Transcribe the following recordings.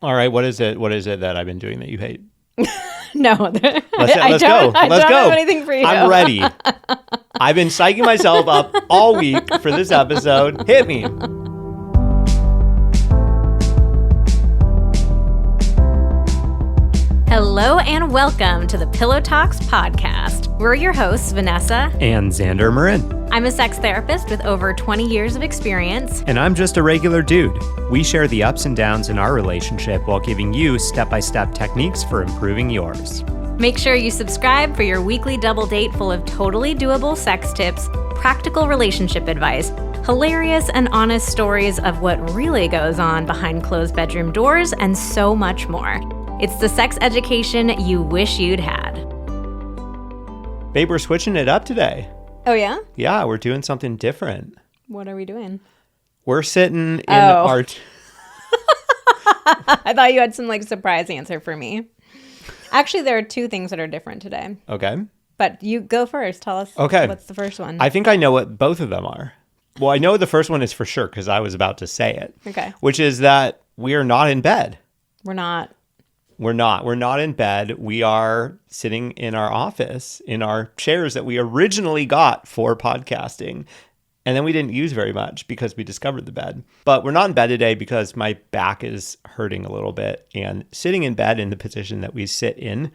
All right. What is it? What is it that I've been doing that you hate? No. Let's go. I don't have anything for you. I'm ready. I've been psyching myself up all week for this episode. Hit me. Hello and welcome to the Pillow Talks podcast. We're your hosts, Vanessa and Xander Marin. I'm a sex therapist with over 20 years of experience. And I'm just a regular dude. We share the ups and downs in our relationship while giving you step-by-step techniques for improving yours. Make sure you subscribe for your weekly double date full of totally doable sex tips, practical relationship advice, hilarious and honest stories of what really goes on behind closed bedroom doors, and so much more. It's the sex education you wish you'd had. Babe, we're switching it up today. Oh, yeah? Yeah, we're doing something different. What are we doing? We're sitting in our... I thought you had some surprise answer for me. Actually, there are two things that are different today. Okay. But you go first. Tell us what's the first one. I think I know what both of them are. Well, I know the first one is for sure because I was about to say it. Okay. Which is that we are not in bed. We're not. We're not in bed. We are sitting in our office in our chairs that we originally got for podcasting. And then we didn't use very much because we discovered the bed. But we're not in bed today because my back is hurting a little bit. And sitting in bed in the position that we sit in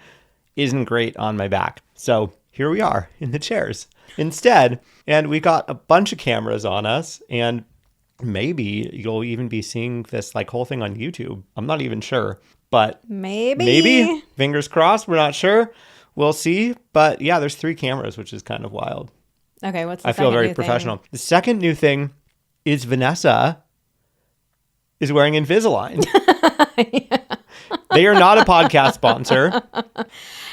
isn't great on my back. So here we are in the chairs instead. And we got a bunch of cameras on us. And maybe you'll even be seeing this whole thing on YouTube. I'm not even sure. But maybe, fingers crossed, we're not sure. We'll see. But yeah, there's 3 cameras, which is kind of wild. Okay, what's the I feel very professional. Thing? The second new thing is Vanessa is wearing Invisalign. Yeah. They are not a podcast sponsor.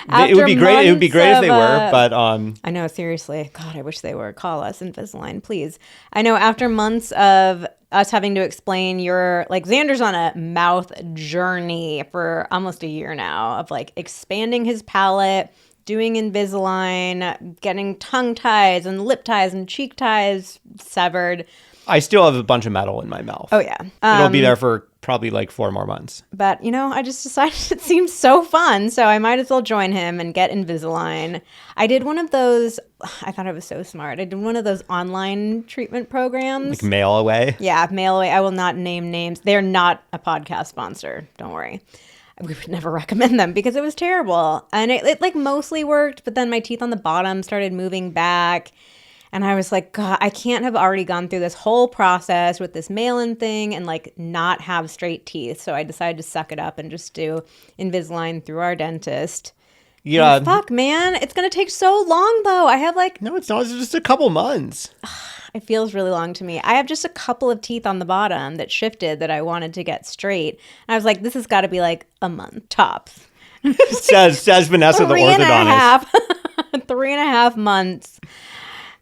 It would be great. It would be great if they were, but I know, seriously. God, I wish they were. Call us, Invisalign, please. I know after months of us having to explain Xander's on a mouth journey for almost a year now of expanding his palate, doing Invisalign, getting tongue ties and lip ties and cheek ties severed. I still have a bunch of metal in my mouth. Oh, yeah. It'll be there for probably 4 more months. But, I just decided it seems so fun, so I might as well join him and get Invisalign. I did one of those, I thought I was so smart. I did one of those online treatment programs. Mail away? Yeah, mail away. I will not name names. They're not a podcast sponsor. Don't worry. We would never recommend them because it was terrible. And it mostly worked, but then my teeth on the bottom started moving back. And I was like, God, I can't have already gone through this whole process with this mail-in thing and not have straight teeth. So I decided to suck it up and just do Invisalign through our dentist. Yeah. And fuck, man. It's going to take so long, though. I have No, it's not. It's just a couple months. It feels really long to me. I have just a couple of teeth on the bottom that shifted that I wanted to get straight. And I was like, this has got to be a month tops. says Vanessa, the orthodontist. 3.5 months.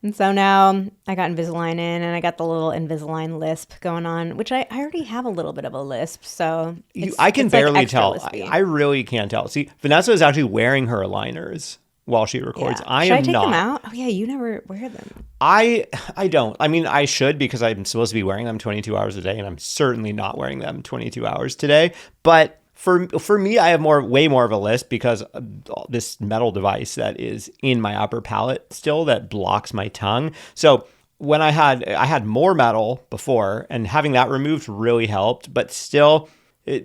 And so now I got Invisalign in and I got the little Invisalign lisp going on, which I already have a little bit of a lisp. So I can barely tell. I really can't tell. See, Vanessa is actually wearing her aligners while she records. Yeah. I am not. Should I take not. them out? Oh, yeah, you never wear them. I don't. I mean, I should because I'm supposed to be wearing them 22 hours a day, and I'm certainly not wearing them 22 hours today. But for me, I have way more of a lisp because of this metal device that is in my upper palate still that blocks my tongue. So when I had more metal before, and having that removed really helped, but still,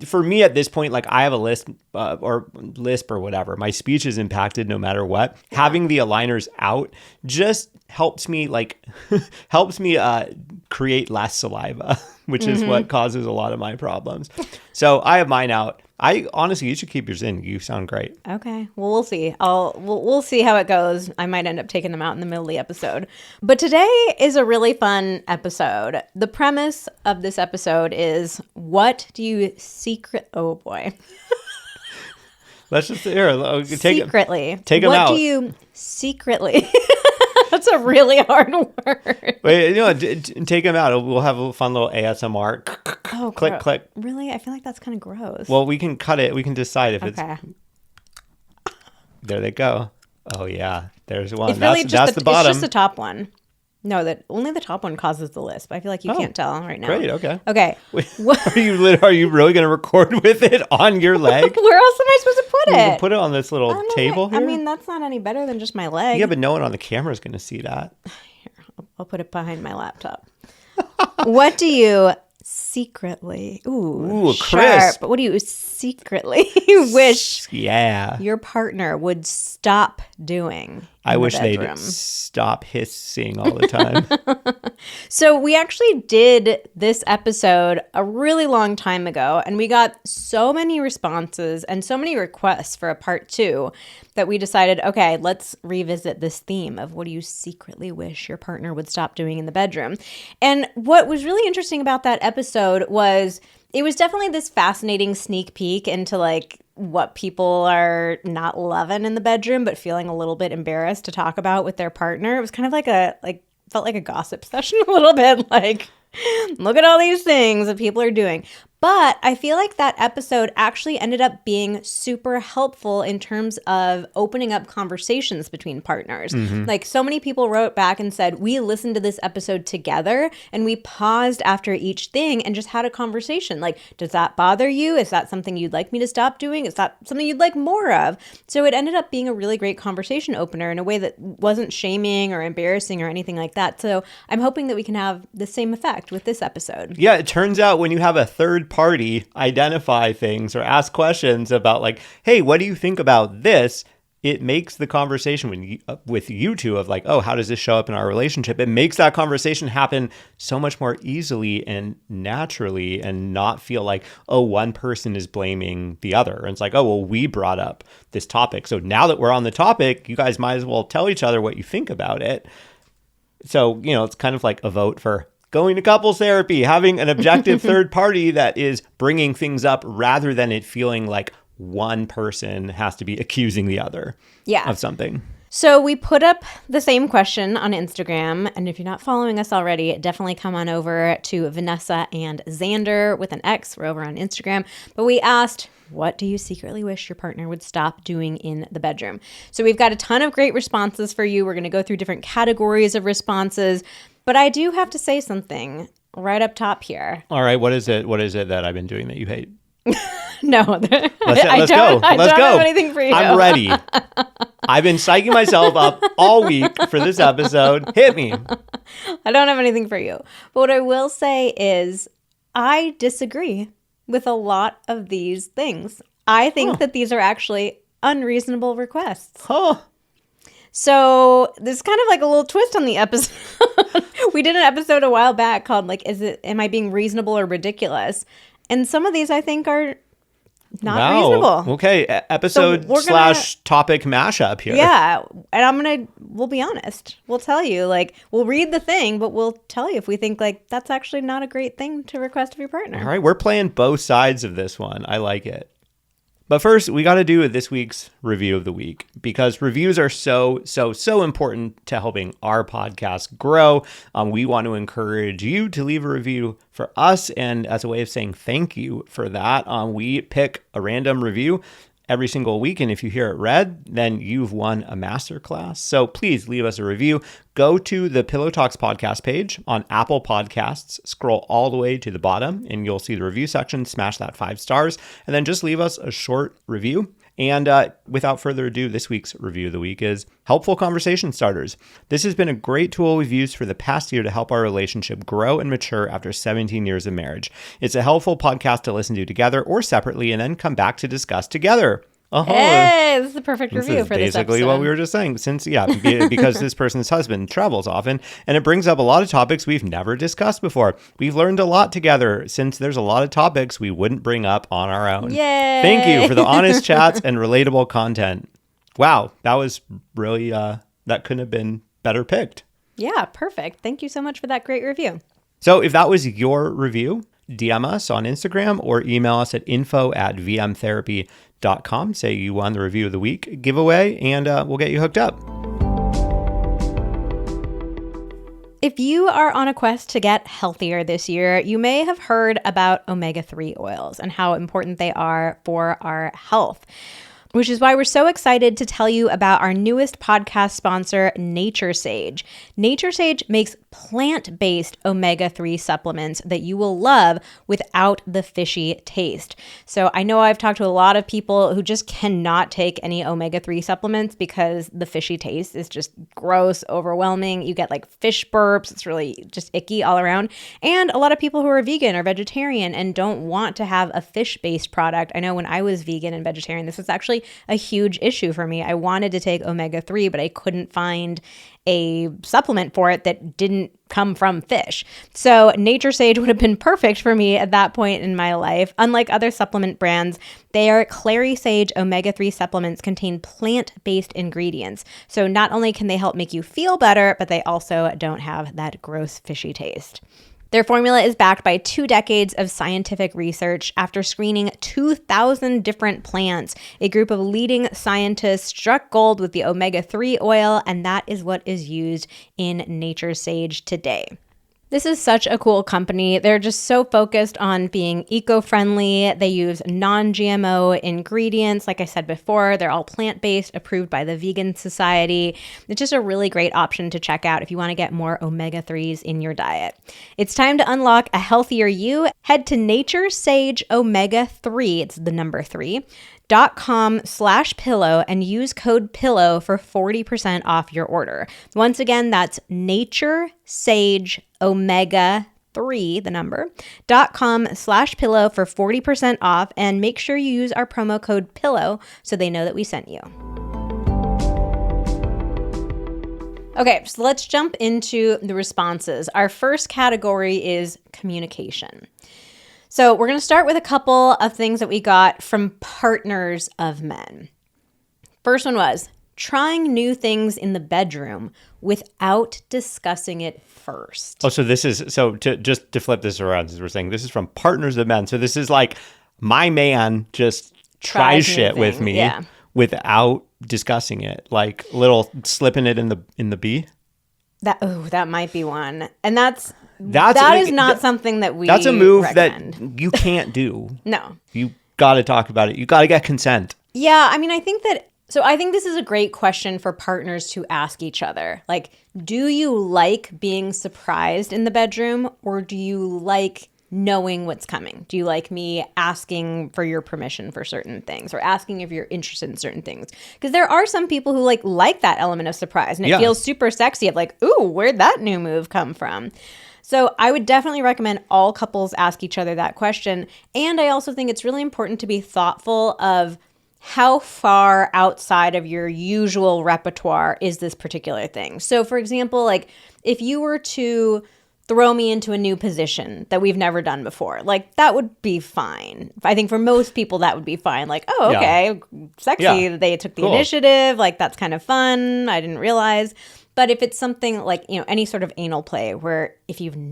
for me at this point, I have a lisp or whatever. My speech is impacted no matter what. Yeah. Having the aligners out just helps me create less saliva, which is what causes a lot of my problems. So I have mine out. Honestly, you should keep yours in. You sound great. Okay. Well, we'll see. We'll see how it goes. I might end up taking them out in the middle of the episode. But today is a really fun episode. The premise of this episode is, what do you oh boy. Let's just take them out. What do you secretly? That's a really hard word. Wait, take them out. We'll have a fun little ASMR. Oh, click, click. Really? I feel like that's kind of gross. Well, we can cut it. We can decide if it's... There they go. Oh, yeah. There's one. It's really that's the bottom. It's just the top one. No, that only the top one causes the lisp. I feel like you can't tell right now. Great. Okay. Okay. Are you really going to record with it on your leg? Where else am I supposed to put You it? can put it on this little table here. I mean, that's not any better than just my leg. Yeah, but no one on the camera is going to see that. Here, I'll put it behind my laptop. What do you secretly, Ooh, sharp, crisp. what do you secretly wish Yeah. your partner would stop doing? I wish bedroom? they'd stop hissing all the time. So we actually did this episode a really long time ago, and we got so many responses and so many requests for a part 2 that we decided, okay, let's revisit this theme of what do you secretly wish your partner would stop doing in the bedroom. And what was really interesting about that episode was it was definitely this fascinating sneak peek into like what people are not loving in the bedroom, but feeling a little bit embarrassed to talk about with their partner. It was kind of felt like a gossip session a little bit, like, look at all these things that people are doing. But I feel like that episode actually ended up being super helpful in terms of opening up conversations between partners. Like so many people wrote back and said, we listened to this episode together and we paused after each thing and just had a conversation. Like, does that bother you? Is that something you'd like me to stop doing? Is that something you'd like more of? So it ended up being a really great conversation opener in a way that wasn't shaming or embarrassing or anything like that. So I'm hoping that we can have the same effect with this episode. Yeah, it turns out when you have a third party identify things or ask questions about like, hey, what do you think about this? It makes the conversation with you two of like, oh, how does this show up in our relationship? It makes that conversation happen so much more easily and naturally and not feel like, oh, one person is blaming the other. And it's like, oh, well, we brought up this topic. So now that we're on the topic, you guys might as well tell each other what you think about it. So, it's kind of like a vote for going to couples therapy, having an objective third party that is bringing things up rather than it feeling like one person has to be accusing the other of something. So we put up the same question on Instagram. And if you're not following us already, definitely come on over to Vanessa and Xander with an X. We're over on Instagram. But we asked, what do you secretly wish your partner would stop doing in the bedroom? So we've got a ton of great responses for you. We're going to go through different categories of responses. But I do have to say something right up top here. All right. What is it? What is it that I've been doing that you hate? No, let's go. I don't have anything for you. I'm ready. I've been psyching myself up all week for this episode. Hit me. I don't have anything for you. But what I will say is I disagree with a lot of these things. I think that these are actually unreasonable requests. So there's kind of like a little twist on the episode. We did an episode a while back called like, am I being reasonable or ridiculous? And some of these I think are not reasonable. Okay. Episode / topic mashup here. Yeah. And we'll be honest. We'll tell you, like, we'll read the thing, but we'll tell you if we think like that's actually not a great thing to request of your partner. All right. We're playing both sides of this one. I like it. But first, we got to do this week's review of the week because reviews are so important to helping our podcast grow. We want to encourage you to leave a review for us. And as a way of saying thank you for that, we pick a random review every single week. And if you hear it read, then you've won a masterclass. So please leave us a review. Go to the Pillow Talks podcast page on Apple Podcasts, scroll all the way to the bottom, and you'll see the review section. Smash that 5 stars, and then just leave us a short review. And without further ado, this week's review of the week is Helpful Conversation Starters. This has been a great tool we've used for the past year to help our relationship grow and mature after 17 years of marriage. It's a helpful podcast to listen to together or separately and then come back to discuss together. Hey, this is the perfect review for this episode. Basically what we were just saying. Because this person's husband travels often, and it brings up a lot of topics we've never discussed before. We've learned a lot together since there's a lot of topics we wouldn't bring up on our own. Yay! Thank you for the honest chats and relatable content. Wow, that was really, that couldn't have been better picked. Yeah, perfect. Thank you so much for that great review. So if that was your review, DM us on Instagram or email us at info@vmtherapy.com. Say you won the review of the week giveaway, and we'll get you hooked up. If you are on a quest to get healthier this year, you may have heard about omega-3 oils and how important they are for our health. which is why we're so excited to tell you about our newest podcast sponsor, Nature Sage. Nature Sage makes plant-based omega-3 supplements that you will love without the fishy taste. So I know I've talked to a lot of people who just cannot take any omega-3 supplements because the fishy taste is just gross, overwhelming. You get like fish burps. It's really just icky all around. And a lot of people who are vegan or vegetarian and don't want to have a fish-based product. I know when I was vegan and vegetarian, this was actually a huge issue for me. I wanted to take omega-3, but I couldn't find a supplement for it that didn't come from fish. So Nature Sage would have been perfect for me at that point in my life. Unlike other supplement brands, their Clary Sage omega-3 supplements contain plant-based ingredients. So not only can they help make you feel better, but they also don't have that gross fishy taste. Their formula is backed by 2 decades of scientific research. After screening 2,000 different plants, a group of leading scientists struck gold with the omega-3 oil, and that is what is used in Nature Sage today. This is such a cool company. They're just so focused on being eco-friendly. They use non-GMO ingredients. Like I said before, they're all plant-based, approved by the Vegan Society. It's just a really great option to check out if you want to get more omega-3s in your diet. It's time to unlock a healthier you. Head to Nature Sage Omega 3, it's the number 3, .com/pillow and use code PILLOW for 40% off your order. Once again, that's Nature Sage Omega 3, the number, .com/pillow for 40% off, and make sure you use our promo code PILLOW so they know that we sent you. Okay, so let's jump into the responses. Our first category is communication. So we're going to start with a couple of things that we got from partners of men. First one was trying new things in the bedroom without discussing it first. Oh, so this is, so to flip this around, as we're saying, this is from partners of men. So this is like my man just tries shit with me without discussing it, like little slipping it in the bee. That might be one. And that is not something that we That's a move recommend. That you can't do. No. You got to talk about it. You got to get consent. Yeah, I mean, I think this is a great question for partners to ask each other. Like, do you like being surprised in the bedroom, or do you like knowing what's coming? Do you like me asking for your permission for certain things, or asking if you're interested in certain things? Because there are some people who like that element of surprise, and it feels super sexy of like, ooh, where'd that new move come from? So I would definitely recommend all couples ask each other that question. And I also think it's really important to be thoughtful of how far outside of your usual repertoire is this particular thing. So for example, like if you were to throw me into a new position that we've never done before, like that would be fine. I think for most people that would be fine. Like, oh, okay, sexy that they took the initiative. Like that's kind of fun. I didn't realize. But if it's something like, any sort of anal play where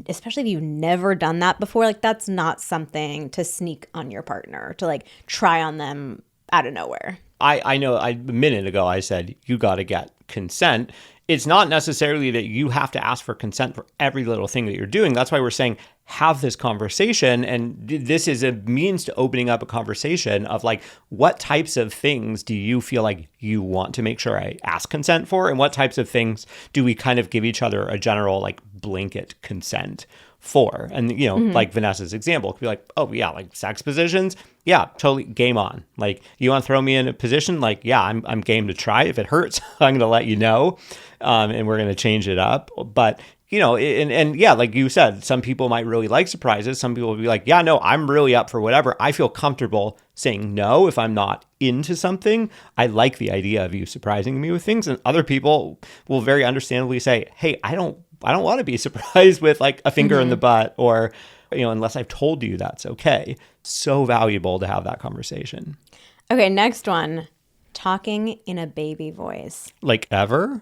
especially if you've never done that before, like that's not something to sneak on your partner, to like try on them out of nowhere. I know a minute ago I said you got to get consent. It's not necessarily that you have to ask for consent for every little thing that you're doing. That's why we're saying have this conversation. And this is a means to opening up a conversation of like, what types of things do you feel like you want to make sure I ask consent for? And what types of things do we kind of give each other a general like blanket consent for? And, like Vanessa's example could be like, oh yeah, like sex positions. Yeah, totally game on. Like you want to throw me in a position? Like, yeah, I'm game to try. If it hurts, I'm going to let you know. And we're going to change it up. But, and yeah, like you said, some people might really like surprises. Some people will be like, yeah, no, I'm really up for whatever. I feel comfortable saying no if I'm not into something. I like the idea of you surprising me with things. And other people will very understandably say, hey, I don't want to be surprised with like a finger in the butt, or, unless I've told you that's okay. So valuable to have that conversation. Okay, next one. Talking in a baby voice. Like ever?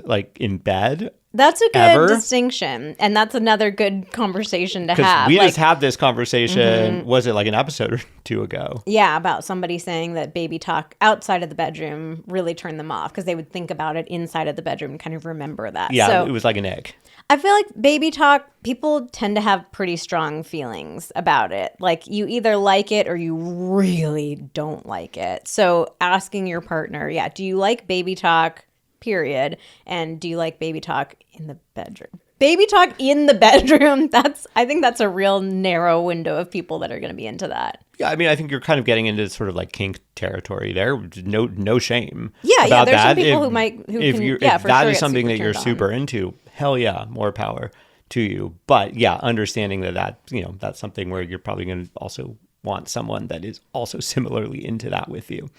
Like in bed? That's a good ever. distinction. And that's another good conversation to Because have. we Like, just had this conversation, was it like an episode or two ago? yeah, about somebody saying that baby talk outside of the bedroom really turned them off because they would think about it inside of the bedroom and kind of remember that. Yeah, So it was like an egg. I feel like baby talk, people tend to have pretty strong feelings about it. Like you either like it or you really don't like it. So asking your partner, yeah, do you like baby talk, period? And do you like baby talk in the bedroom? Baby talk in the bedroom, I think that's a real narrow window of people that are going to be into that. Yeah, I mean, I think you're kind of getting into sort of like kink territory there. No shame. Yeah, about there's some that. people If for that sure is get something that super you're turned super on. into, hell yeah, more power to you. But yeah, understanding that's something where you're probably going to also want someone that is also similarly into that with you.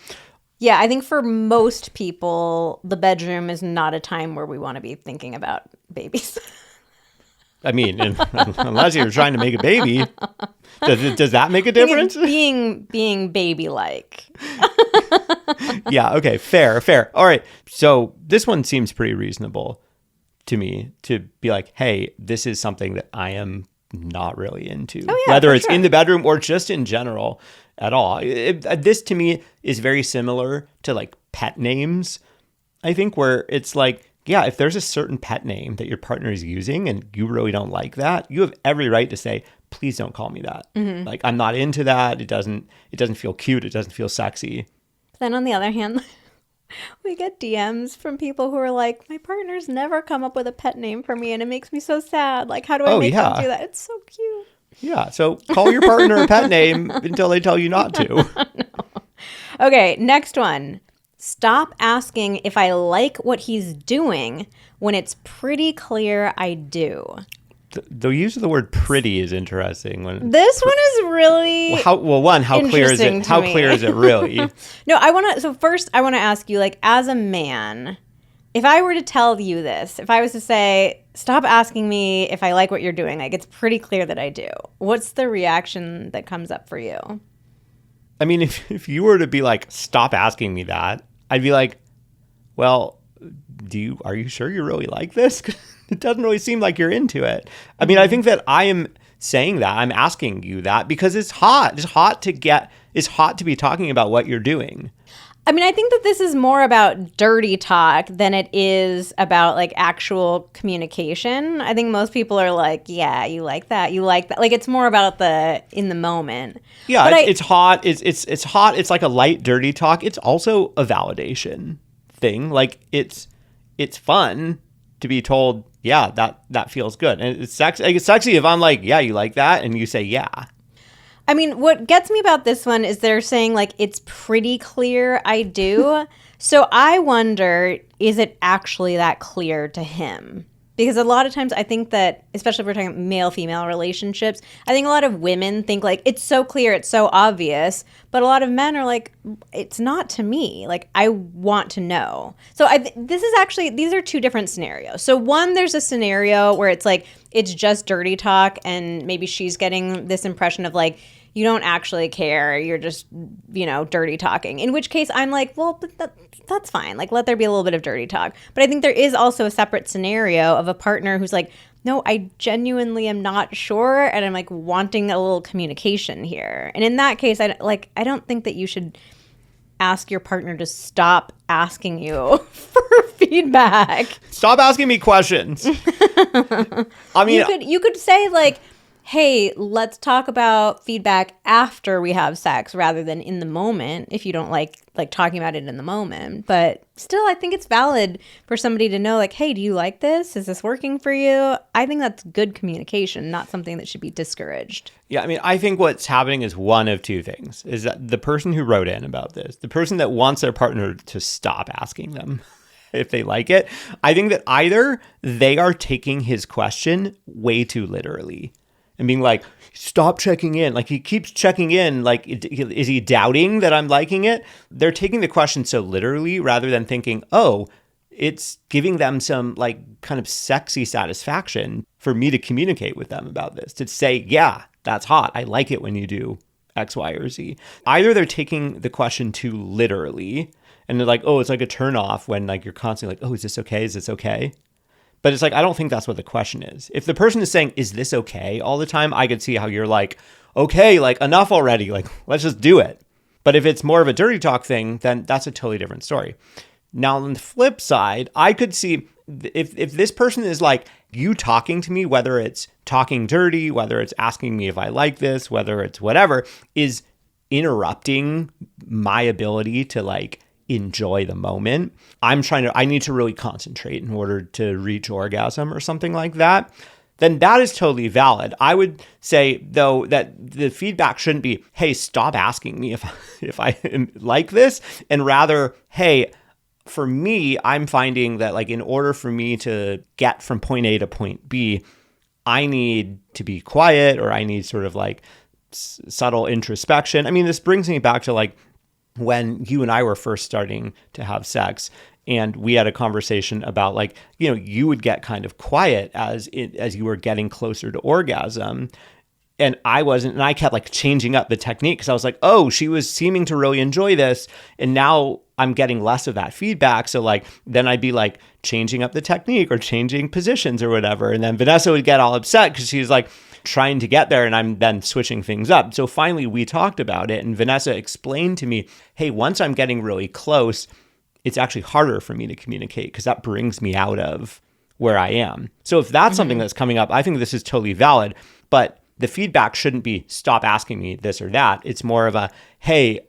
Yeah, I think for most people, the bedroom is not a time where we want to be thinking about babies. I mean, unless you're trying to make a baby, does that make a difference? being baby-like. Yeah, okay, fair. All right, so this one seems pretty reasonable to me to be like, hey, this is something that I am not really into. Oh, yeah, whether for it's sure. in the bedroom or just in general at all. This to me is very similar to like pet names, I think, where it's like, yeah, if there's a certain pet name that your partner is using and you really don't like that, you have every right to say, please don't call me that. Mm-hmm. Like, I'm not into that. It doesn't feel cute. It doesn't feel sexy. Then on the other hand, we get DMs from people who are like, my partner's never come up with a pet name for me and it makes me so sad. Like, how do I make them do that? It's so cute. Yeah. So call your partner a pet name until they tell you not to. Okay, next one. Stop asking if I like what he's doing when it's pretty clear I do. The use of the word pretty is interesting. This one is really how clear is interesting it? to How me. clear is it really? No, first I want to ask you, like, as a man, if I were to tell you this, if I was to say, stop asking me if I like what you're doing, like, it's pretty clear that I do. What's the reaction that comes up for you? I mean, if you were to be like, stop asking me that, I'd be like, well, are you sure you really like this? 'Cause it doesn't really seem like you're into it. I mean, I think that I am saying that, I'm asking you that because it's hot. It's hot to be talking about what you're doing. I mean, I think that this is more about dirty talk than it is about like actual communication. I think most people are like, yeah, you like that. You like that. Like, it's more about the in the moment. Yeah, But it's hot. It's hot. It's like a light, dirty talk. It's also a validation thing. Like it's fun to be told, yeah, that feels good. And it's sexy. Like, it's sexy if I'm like, yeah, you like that, and you say, yeah. I mean, what gets me about this one is they're saying, like, it's pretty clear I do. So I wonder, is it actually that clear to him? Because a lot of times I think that, especially if we're talking male-female relationships, I think a lot of women think, like, it's so clear, it's so obvious. But a lot of men are like, it's not to me. Like, I want to know. So these are two different scenarios. So one, there's a scenario where it's like, it's just dirty talk and maybe she's getting this impression of like, you don't actually care. You're just, dirty talking. In which case I'm like, well, but that's fine. Like, let there be a little bit of dirty talk. But I think there is also a separate scenario of a partner who's like, no, I genuinely am not sure. And I'm like wanting a little communication here. And in that case, I don't think that you should ask your partner to stop asking you for feedback. Stop asking me questions. I mean, You could say like, hey, let's talk about feedback after we have sex rather than in the moment if you don't like talking about it in the moment. But still, I think it's valid for somebody to know, like, hey, do you like this? Is this working for you? I think that's good communication, not something that should be discouraged. yeah, I mean, I think what's happening is one of two things. Is that the person who wrote in about this, the person that wants their partner to stop asking them if they like it, I think that either they are taking his question way too literally and being like, stop checking in. Like, he keeps checking in. Like, is he doubting that I'm liking it? They're taking the question so literally rather than thinking, oh, it's giving them some like kind of sexy satisfaction for me to communicate with them about this, to say, yeah, that's hot. I like it when you do X, Y, or Z. Either they're taking the question too literally and they're like, oh, it's like a turn off when like you're constantly like, oh, is this okay? Is this okay? But it's like, I don't think that's what the question is. If the person is saying, is this okay all the time? I could see how you're like, okay, like enough already. Like, let's just do it. But if it's more of a dirty talk thing, then that's a totally different story. Now, on the flip side, I could see if this person is like, you talking to me, whether it's talking dirty, whether it's asking me if I like this, whether it's whatever, is interrupting my ability to like enjoy the moment. I need to really concentrate in order to reach orgasm or something like that. Then that is totally valid. I would say, though, that the feedback shouldn't be, hey, stop asking me if I like this, and rather, hey, for me, I'm finding that like in order for me to get from point A to point B, I need to be quiet, or I need sort of like subtle introspection. I mean, this brings me back to like when you and I were first starting to have sex, and we had a conversation about like, you know, you would get kind of quiet as you were getting closer to orgasm. And I wasn't, and I kept like changing up the technique because I was like, oh, she was seeming to really enjoy this. And now I'm getting less of that feedback. So like, then I'd be like changing up the technique or changing positions or whatever. And then Vanessa would get all upset because she's like trying to get there, and I'm then switching things up. So finally we talked about it, and Vanessa explained to me, hey, once I'm getting really close, it's actually harder for me to communicate because that brings me out of where I am. So if that's something that's coming up, I think this is totally valid. But the feedback shouldn't be stop asking me this or that. It's more of a, hey,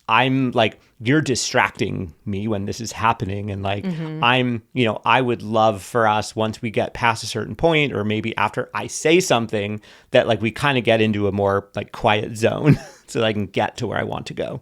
I'm like, you're distracting me when this is happening. And like, I would love for us, once we get past a certain point, or maybe after I say something, that like we kind of get into a more like quiet zone so that I can get to where I want to go.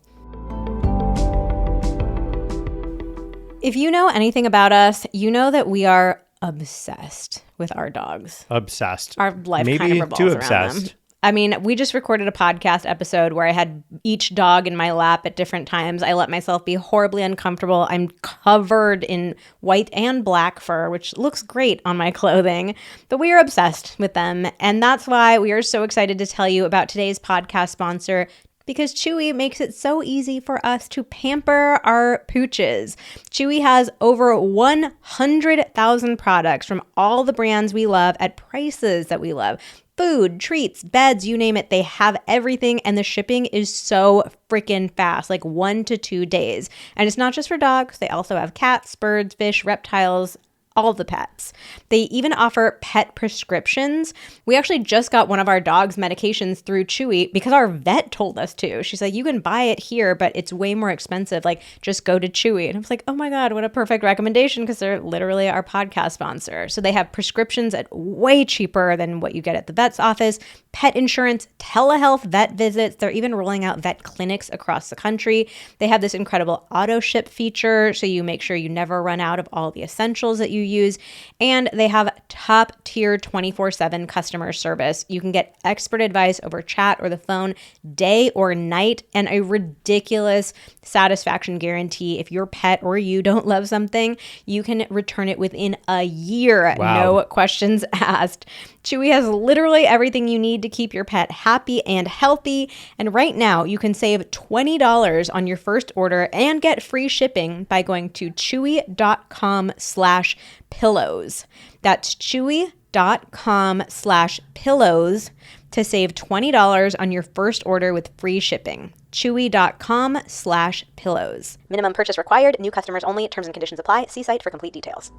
If you know anything about us, you know that we are obsessed with our dogs. Obsessed. Our life maybe kind of revolves too around obsessed. them. I mean, we just recorded a podcast episode where I had each dog in my lap at different times. I let myself be horribly uncomfortable. I'm covered in white and black fur, which looks great on my clothing, but we are obsessed with them. And that's why we are so excited to tell you about today's podcast sponsor, because Chewy makes it so easy for us to pamper our pooches. Chewy has over 100,000 products from all the brands we love at prices that we love. Food, treats, beds, you name it, they have everything, and the shipping is so freaking fast, like 1 to 2 days. And it's not just for dogs, they also have cats, birds, fish, reptiles, all the pets. They even offer pet prescriptions. We actually just got one of our dog's medications through Chewy because our vet told us to. She's like, you can buy it here, but it's way more expensive. Like, just go to Chewy. And I was like, oh my God, what a perfect recommendation, because they're literally our podcast sponsor. So they have prescriptions at way cheaper than what you get at the vet's office, pet insurance, telehealth vet visits. They're even rolling out vet clinics across the country. They have this incredible auto ship feature, so you make sure you never run out of all the essentials that you use. And they have top tier 24/7 customer service. You can get expert advice over chat or the phone day or night, and a ridiculous satisfaction guarantee. If your pet or you don't love something, you can return it within a year. Wow. No questions asked. Chewy has literally everything you need to keep your pet happy and healthy. And right now, you can save $20 on your first order and get free shipping by going to chewy.com/pillows. That's chewy.com/pillows to save $20 on your first order with free shipping. chewy.com/pillows. Minimum purchase required. New customers only. Terms and conditions apply. See site for complete details.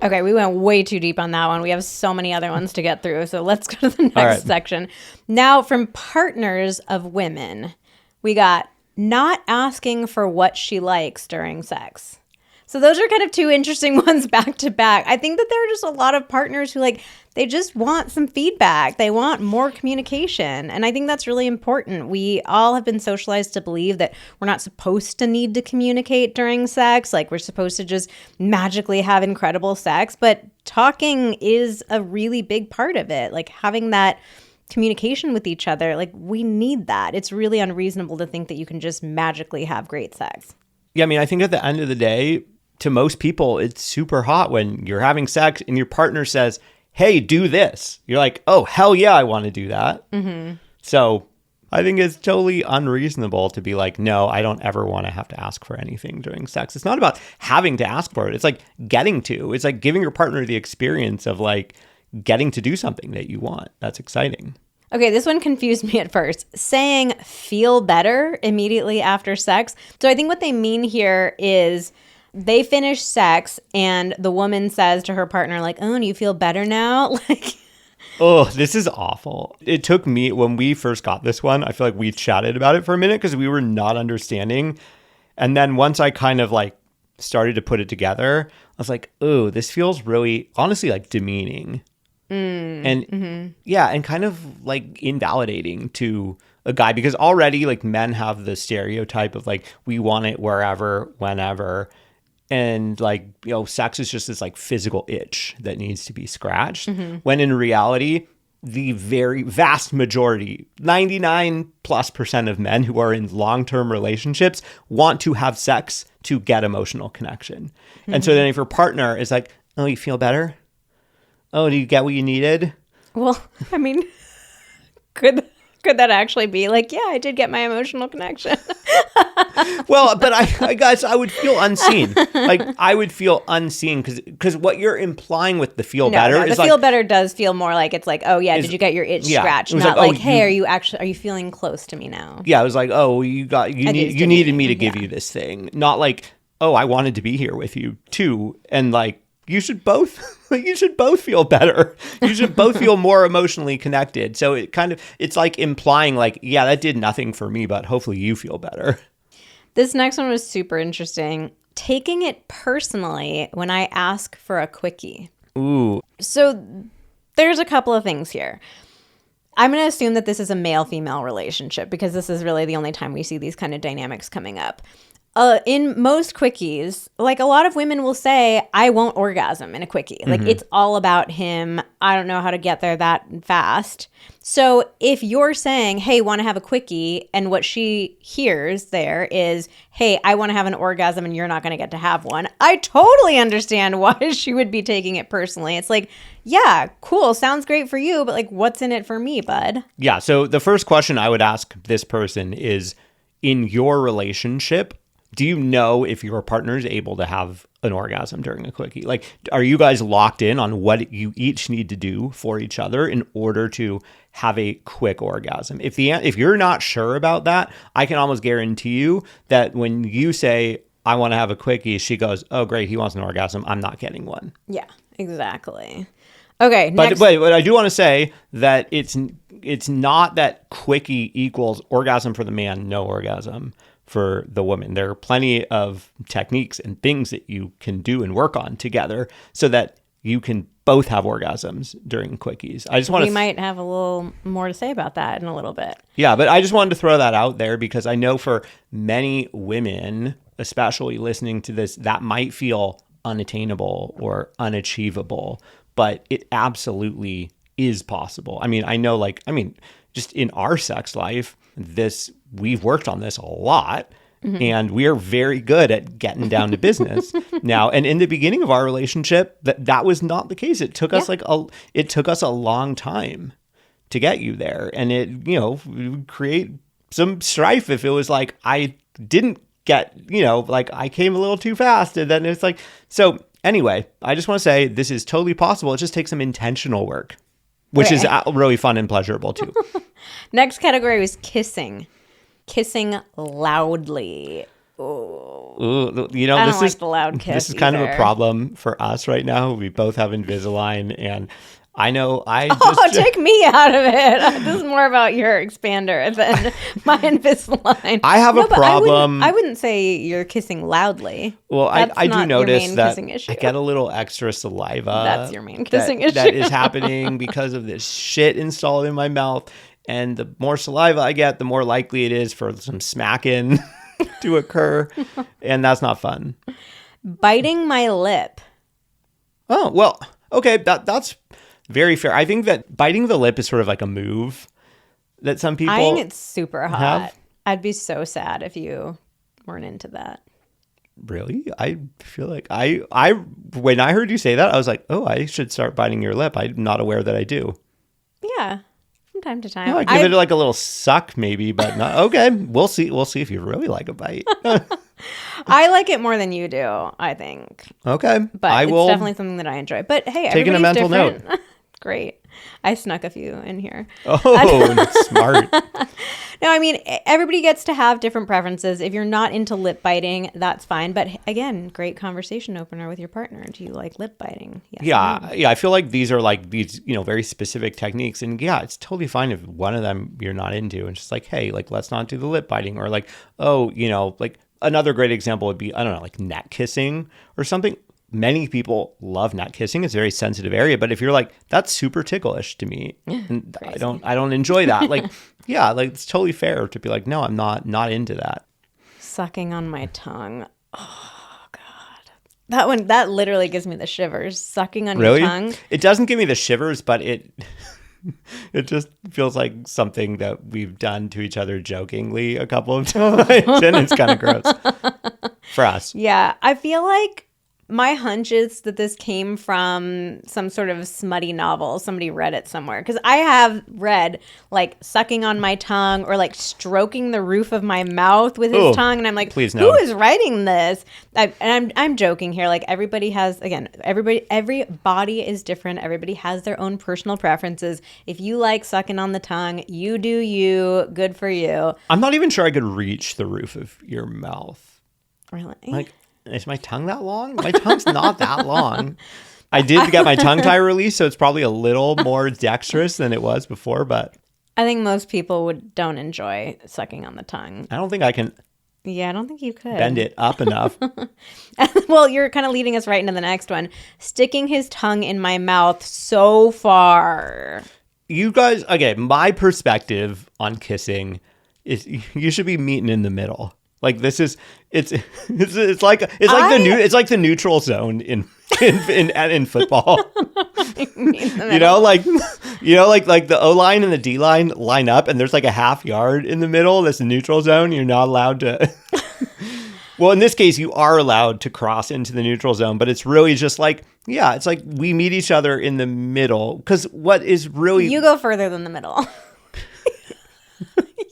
Okay, we went way too deep on that one. We have so many other ones to get through. So let's go to the next section. Now, from partners of women, we got not asking for what she likes during sex. So those are kind of two interesting ones back to back. I think that there are just a lot of partners who they just want some feedback. They want more communication. And I think that's really important. We all have been socialized to believe that we're not supposed to need to communicate during sex. Like, we're supposed to just magically have incredible sex. But talking is a really big part of it. Like, having that communication with each other, like, we need that. It's really unreasonable to think that you can just magically have great sex. Yeah, I mean, I think at the end of the day, to most people, it's super hot when you're having sex and your partner says, hey, do this. You're like, oh, hell yeah, I want to do that. Mm-hmm. So I think it's totally unreasonable to be like, no, I don't ever want to have to ask for anything during sex. It's not about having to ask for it. It's like getting to. It's like giving your partner the experience of like getting to do something that you want. That's exciting. Okay, this one confused me at first. Saying feel better immediately after sex. So I think what they mean here is they finish sex and the woman says to her partner, like, oh, do you feel better now? Like, oh, this is awful. It took me, when we first got this one, I feel like we chatted about it for a minute because we were not understanding. And then once I kind of like started to put it together, I was like, oh, this feels really, honestly, like demeaning. And yeah, and kind of like invalidating to a guy because already like men have the stereotype of like, we want it wherever, whenever. And like, you know, sex is just this like physical itch that needs to be scratched. When in reality, the very vast majority, 99+% of men who are in long-term relationships want to have sex to get emotional connection. And so then if your partner is like, oh, you feel better? Oh, do you get what you needed? well, I mean, could that actually be like, yeah, I did get my emotional connection? Well, but I guess I would feel unseen. Like I would feel unseen because what you're implying with the feel better is the like, feel better does feel more like it's like, oh yeah, did you get your itch scratched? It was Not like, oh, like, hey, are you feeling close to me now? yeah, it was like, oh, you needed me to give Yeah. you this thing. Not like, oh, I wanted to be here with you too. And like you should both feel better. You should both feel more emotionally connected. So it's like implying like, yeah, that did nothing for me, but hopefully you feel better. This next one was super interesting. Taking it personally when I ask for a quickie. Ooh. So there's a couple of things here. I'm going to assume that this is a male-female relationship because this is really the only time we see these kind of dynamics coming up. In most quickies, like a lot of women will say, I won't orgasm in a quickie. Like it's all about him. I don't know how to get there that fast. So if you're saying, hey, want to have a quickie, and what she hears there is, hey, I want to have an orgasm and you're not going to get to have one, I totally understand why she would be taking it personally. It's like, yeah, cool. Sounds great for you. But like, what's in it for me, bud? Yeah. So the first question I would ask this person is, in your relationship, do you know if your partner is able to have an orgasm during a quickie? Like, are you guys locked in on what you each need to do for each other in order to have a quick orgasm? If you're not sure about that, I can almost guarantee you that when you say, I want to have a quickie, she goes, oh, great, he wants an orgasm. I'm not getting one. Yeah, exactly. Okay, But I do want to say that it's not that quickie equals orgasm for the man, no orgasm for the woman. There are plenty of techniques and things that you can do and work on together so that you can both have orgasms during quickies. We might have a little more to say about that in a little bit. Yeah, but I just wanted to throw that out there because I know for many women, especially listening to this, that might feel unattainable or unachievable, but it absolutely is possible. I mean, just in our sex life, we've worked on this a lot, and we are very good at getting down to business now. And in the beginning of our relationship, that was not the case. It took us a long time to get you there, and it would create some strife if it was like I didn't get like I came a little too fast, and then it's like so. Anyway, I just want to say this is totally possible. It just takes some intentional work, which is really fun and pleasurable too. Next category was kissing. Kissing loudly. Ooh, I don't like the loud kiss. This is kind of a either. problem for us right now. We both have Invisalign, and I know take me out of it. This is more about your expander than my Invisalign. I have a problem. I wouldn't say you're kissing loudly. Well, I do notice that issue. I get a little extra saliva. That's your main kissing issue. That is happening because of this shit installed in my mouth. And the more saliva I get, the more likely it is for some smacking to occur. And that's not fun. Biting my lip. Oh, well, okay. That's very fair. I think that biting the lip is sort of like a move that some people I think it's super hot. have. I'd be so sad if you weren't into that. Really? I feel like I when I heard you say that, I was like, oh, I should start biting your lip. I'm not aware that I do. Yeah. from time to time. I give it like a little suck maybe, but not okay. We'll see if you really like a bite. I like it more than you do, I think. Okay. But it's definitely something that I enjoy. But hey, taking a mental different. note. Great. I snuck a few in here. Oh, smart. No, I mean, everybody gets to have different preferences. If you're not into lip biting, that's fine. But again, great conversation opener with your partner. Do you like lip biting? Yes. Yeah. I feel like these are like these, very specific techniques. And yeah, it's totally fine if one of them you're not into. And just like, hey, like, let's not do the lip biting. Or like, oh, like another great example would be, I don't know, like neck kissing or something. Many people love neck kissing. It's a very sensitive area, but if you're like, that's super ticklish to me, and I don't enjoy that. Like, yeah, like it's totally fair to be like, no, I'm not into that. Sucking on my tongue. Oh God, that literally gives me the shivers. Sucking on your tongue. It doesn't give me the shivers, but it just feels like something that we've done to each other jokingly a couple of times, and it's kind of gross for us. Yeah, I feel like my hunch is that this came from some sort of smutty novel. Somebody read it somewhere. Because I have read, like, sucking on my tongue or, like, stroking the roof of my mouth with his tongue. And I'm like, please who is writing this? I'm joking here. Like, everybody has, again, every body is different. Everybody has their own personal preferences. If you like sucking on the tongue, you do you. Good for you. I'm not even sure I could reach the roof of your mouth. Really? Like, is my tongue that long? My tongue's not that long. I did get my tongue tie released, so it's probably a little more dexterous than it was before, but I think most people don't enjoy sucking on the tongue. I don't think I can. Yeah, I don't think you could bend it up enough. Well, you're kind of leading us right into the next one. Sticking his tongue in my mouth so far. You guys, okay, my perspective on kissing is you should be meeting in the middle. Like this is it's like the neutral zone in football. like the O line and the D line line up, and there's like a half yard in the middle. That's the neutral zone. You're not allowed to. Well, in this case, you are allowed to cross into the neutral zone, but it's really just like, yeah, it's like we meet each other in the middle. Because what is really you go further than the middle.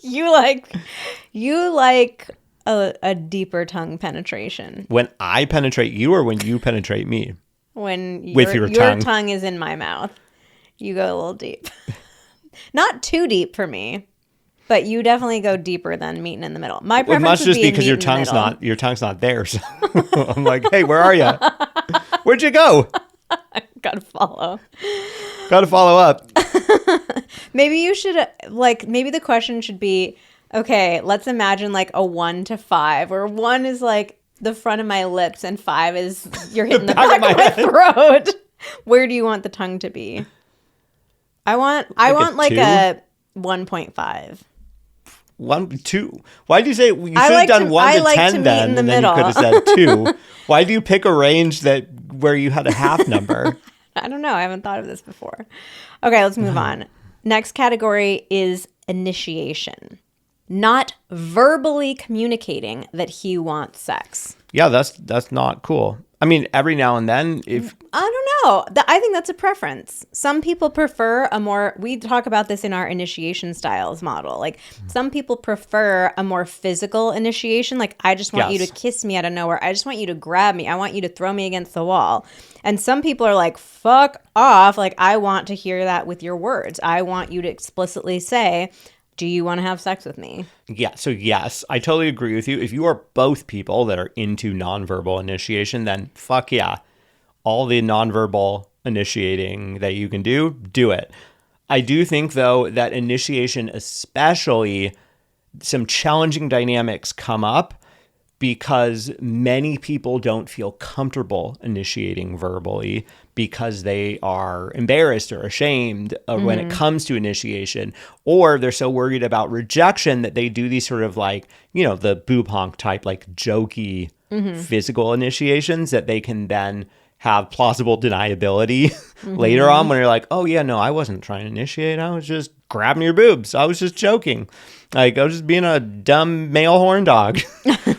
You like a deeper tongue penetration. When I penetrate you or when you penetrate me? When your tongue is in my mouth. You go a little deep. Not too deep for me, but you definitely go deeper than meeting in the middle. My preference must would just be because your tongue's not there. So I'm like, hey, where are you? Where'd you go? Gotta follow up. Maybe you should maybe the question should be, okay, let's imagine like a 1 to 5, where 1 is like the front of my lips and 5 is you're hitting the back of my throat. Where do you want the tongue to be? I want like a 1.5. 1, 2. Why do you say you should have done 1 to 10 then, and then you could have said 2? Why do you pick a range where you had a half number? I don't know. I haven't thought of this before. Okay, let's move on. Next category is initiation. Not verbally communicating that he wants sex. Yeah, that's not cool. I mean, every now and then, if I don't know, I think that's a preference. Some people prefer we talk about this in our initiation styles model. Like some people prefer a more physical initiation. Like I just want you to kiss me out of nowhere. I just want you to grab me. I want you to throw me against the wall. And some people are like, fuck off. Like I want to hear that with your words. I want you to explicitly say, do you want to have sex with me? Yeah. So yes, I totally agree with you. If you are both people that are into nonverbal initiation, then fuck yeah. All the nonverbal initiating that you can do it. I do think though that initiation, especially some challenging dynamics come up because many people don't feel comfortable initiating verbally because they are embarrassed or ashamed when it comes to initiation, or they're so worried about rejection that they do these sort of like, the boob honk type, like jokey physical initiations that they can then have plausible deniability later on when you're like, oh yeah, no, I wasn't trying to initiate. I was just grabbing your boobs. I was just joking. Like I was just being a dumb male horn dog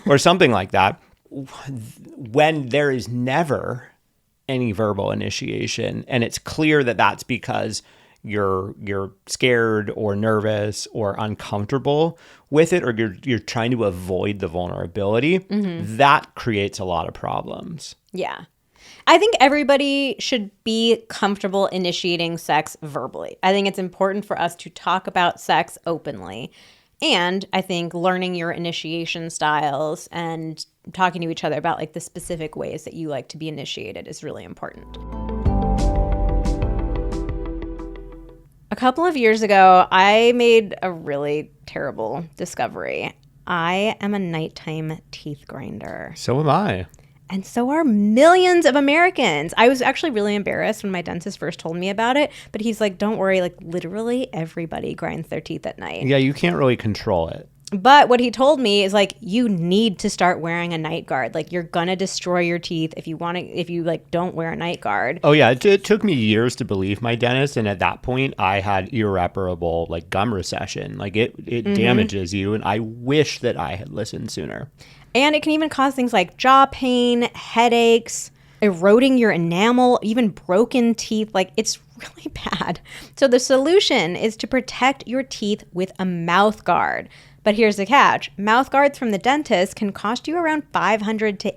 or something like that. When there is never any verbal initiation, and it's clear that that's because, you're scared or nervous or uncomfortable with it, or you're trying to avoid the vulnerability, that creates a lot of problems. Yeah. I think everybody should be comfortable initiating sex verbally. I think it's important for us to talk about sex openly. And I think learning your initiation styles and talking to each other about like the specific ways that you like to be initiated is really important. A couple of years ago, I made a really terrible discovery. I am a nighttime teeth grinder. So am I. And so are millions of Americans. I was actually really embarrassed when my dentist first told me about it, but he's like, don't worry, like literally everybody grinds their teeth at night. Yeah, you can't really control it. But what he told me is like, you need to start wearing a night guard. Like you're going to destroy your teeth if you like don't wear a night guard. Oh yeah, it took me years to believe my dentist, and at that point I had irreparable like gum recession. Like it damages you, and I wish that I had listened sooner. And it can even cause things like jaw pain, headaches, eroding your enamel, even broken teeth. Like it's really bad. So the solution is to protect your teeth with a mouth guard. But here's the catch. Mouth guards from the dentist can cost you around $500 to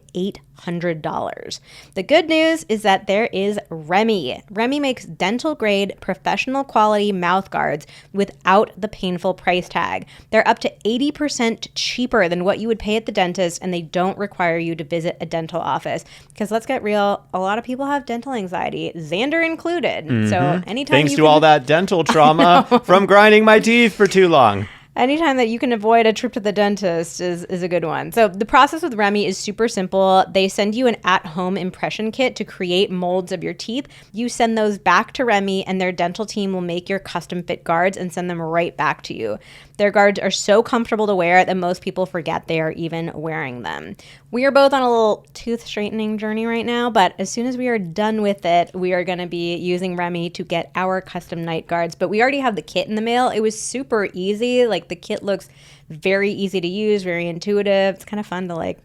$800. The good news is that there is Remy. Remy makes dental grade, professional quality mouth guards without the painful price tag. They're up to 80% cheaper than what you would pay at the dentist, and they don't require you to visit a dental office. Because let's get real, a lot of people have dental anxiety, Xander included. So anytime Thanks to all that dental trauma from grinding my teeth for too long. Anytime that you can avoid a trip to the dentist is a good one. So the process with Remy is super simple. They send you an at-home impression kit to create molds of your teeth. You send those back to Remy, and their dental team will make your custom fit guards and send them right back to you. Their guards are so comfortable to wear that most people forget they are even wearing them. We are both on a little tooth straightening journey right now, but as soon as we are done with it, we are going to be using Remy to get our custom night guards. But we already have the kit in the mail. It was super easy. Like the kit looks very easy to use, very intuitive. It's kind of fun to like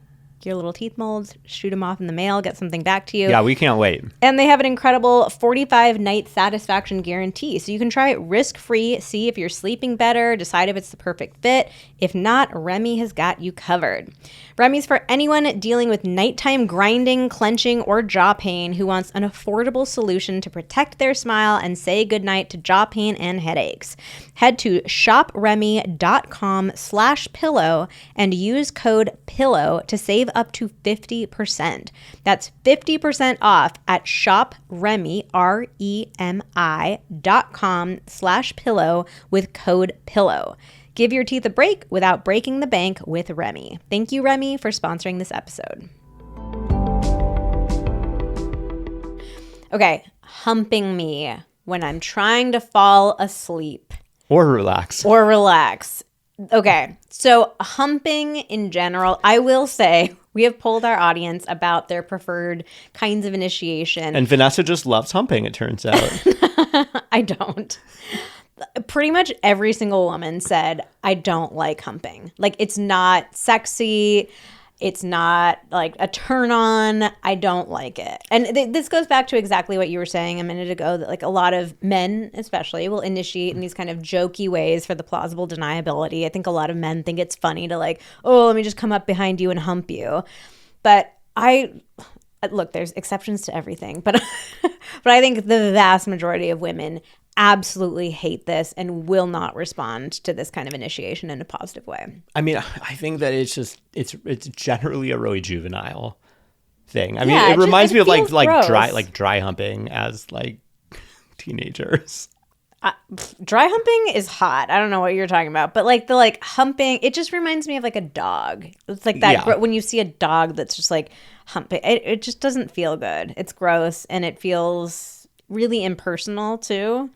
your little teeth molds, shoot them off in the mail, get something back to you. Yeah, we can't wait. And they have an incredible 45-night satisfaction guarantee. So you can try it risk-free, see if you're sleeping better, decide if it's the perfect fit. If not, Remy has got you covered. Remy's for anyone dealing with nighttime grinding, clenching, or jaw pain who wants an affordable solution to protect their smile and say goodnight to jaw pain and headaches. Head to shopremy.com/pillow and use code PILLOW to save up to 50%. That's 50% off at shopremy, REMI.com/pillow with code PILLOW. Give your teeth a break without breaking the bank with Remy. Thank you, Remy, for sponsoring this episode. Okay, humping me when I'm trying to fall asleep. Or relax. Okay, so humping in general, I will say we have polled our audience about their preferred kinds of initiation. And Vanessa just loves humping, it turns out. I don't. Pretty much every single woman said, I don't like humping. Like, it's not sexy. It's not like a turn on. I don't like it. And this goes back to exactly what you were saying a minute ago, that like a lot of men especially will initiate in these kind of jokey ways for the plausible deniability. I think a lot of men think it's funny to like, oh, let me just come up behind you and hump you. But look, there's exceptions to everything. But I think the vast majority of women absolutely hate this and will not respond to this kind of initiation in a positive way. I mean, I think that it's generally a really juvenile thing. I mean, it reminds me of like dry humping as like teenagers. Dry humping is hot. I don't know what you're talking about, but like the like humping, it just reminds me of like a dog. It's like that when you see a dog that's just like humping, it just doesn't feel good. It's gross and it feels really impersonal too.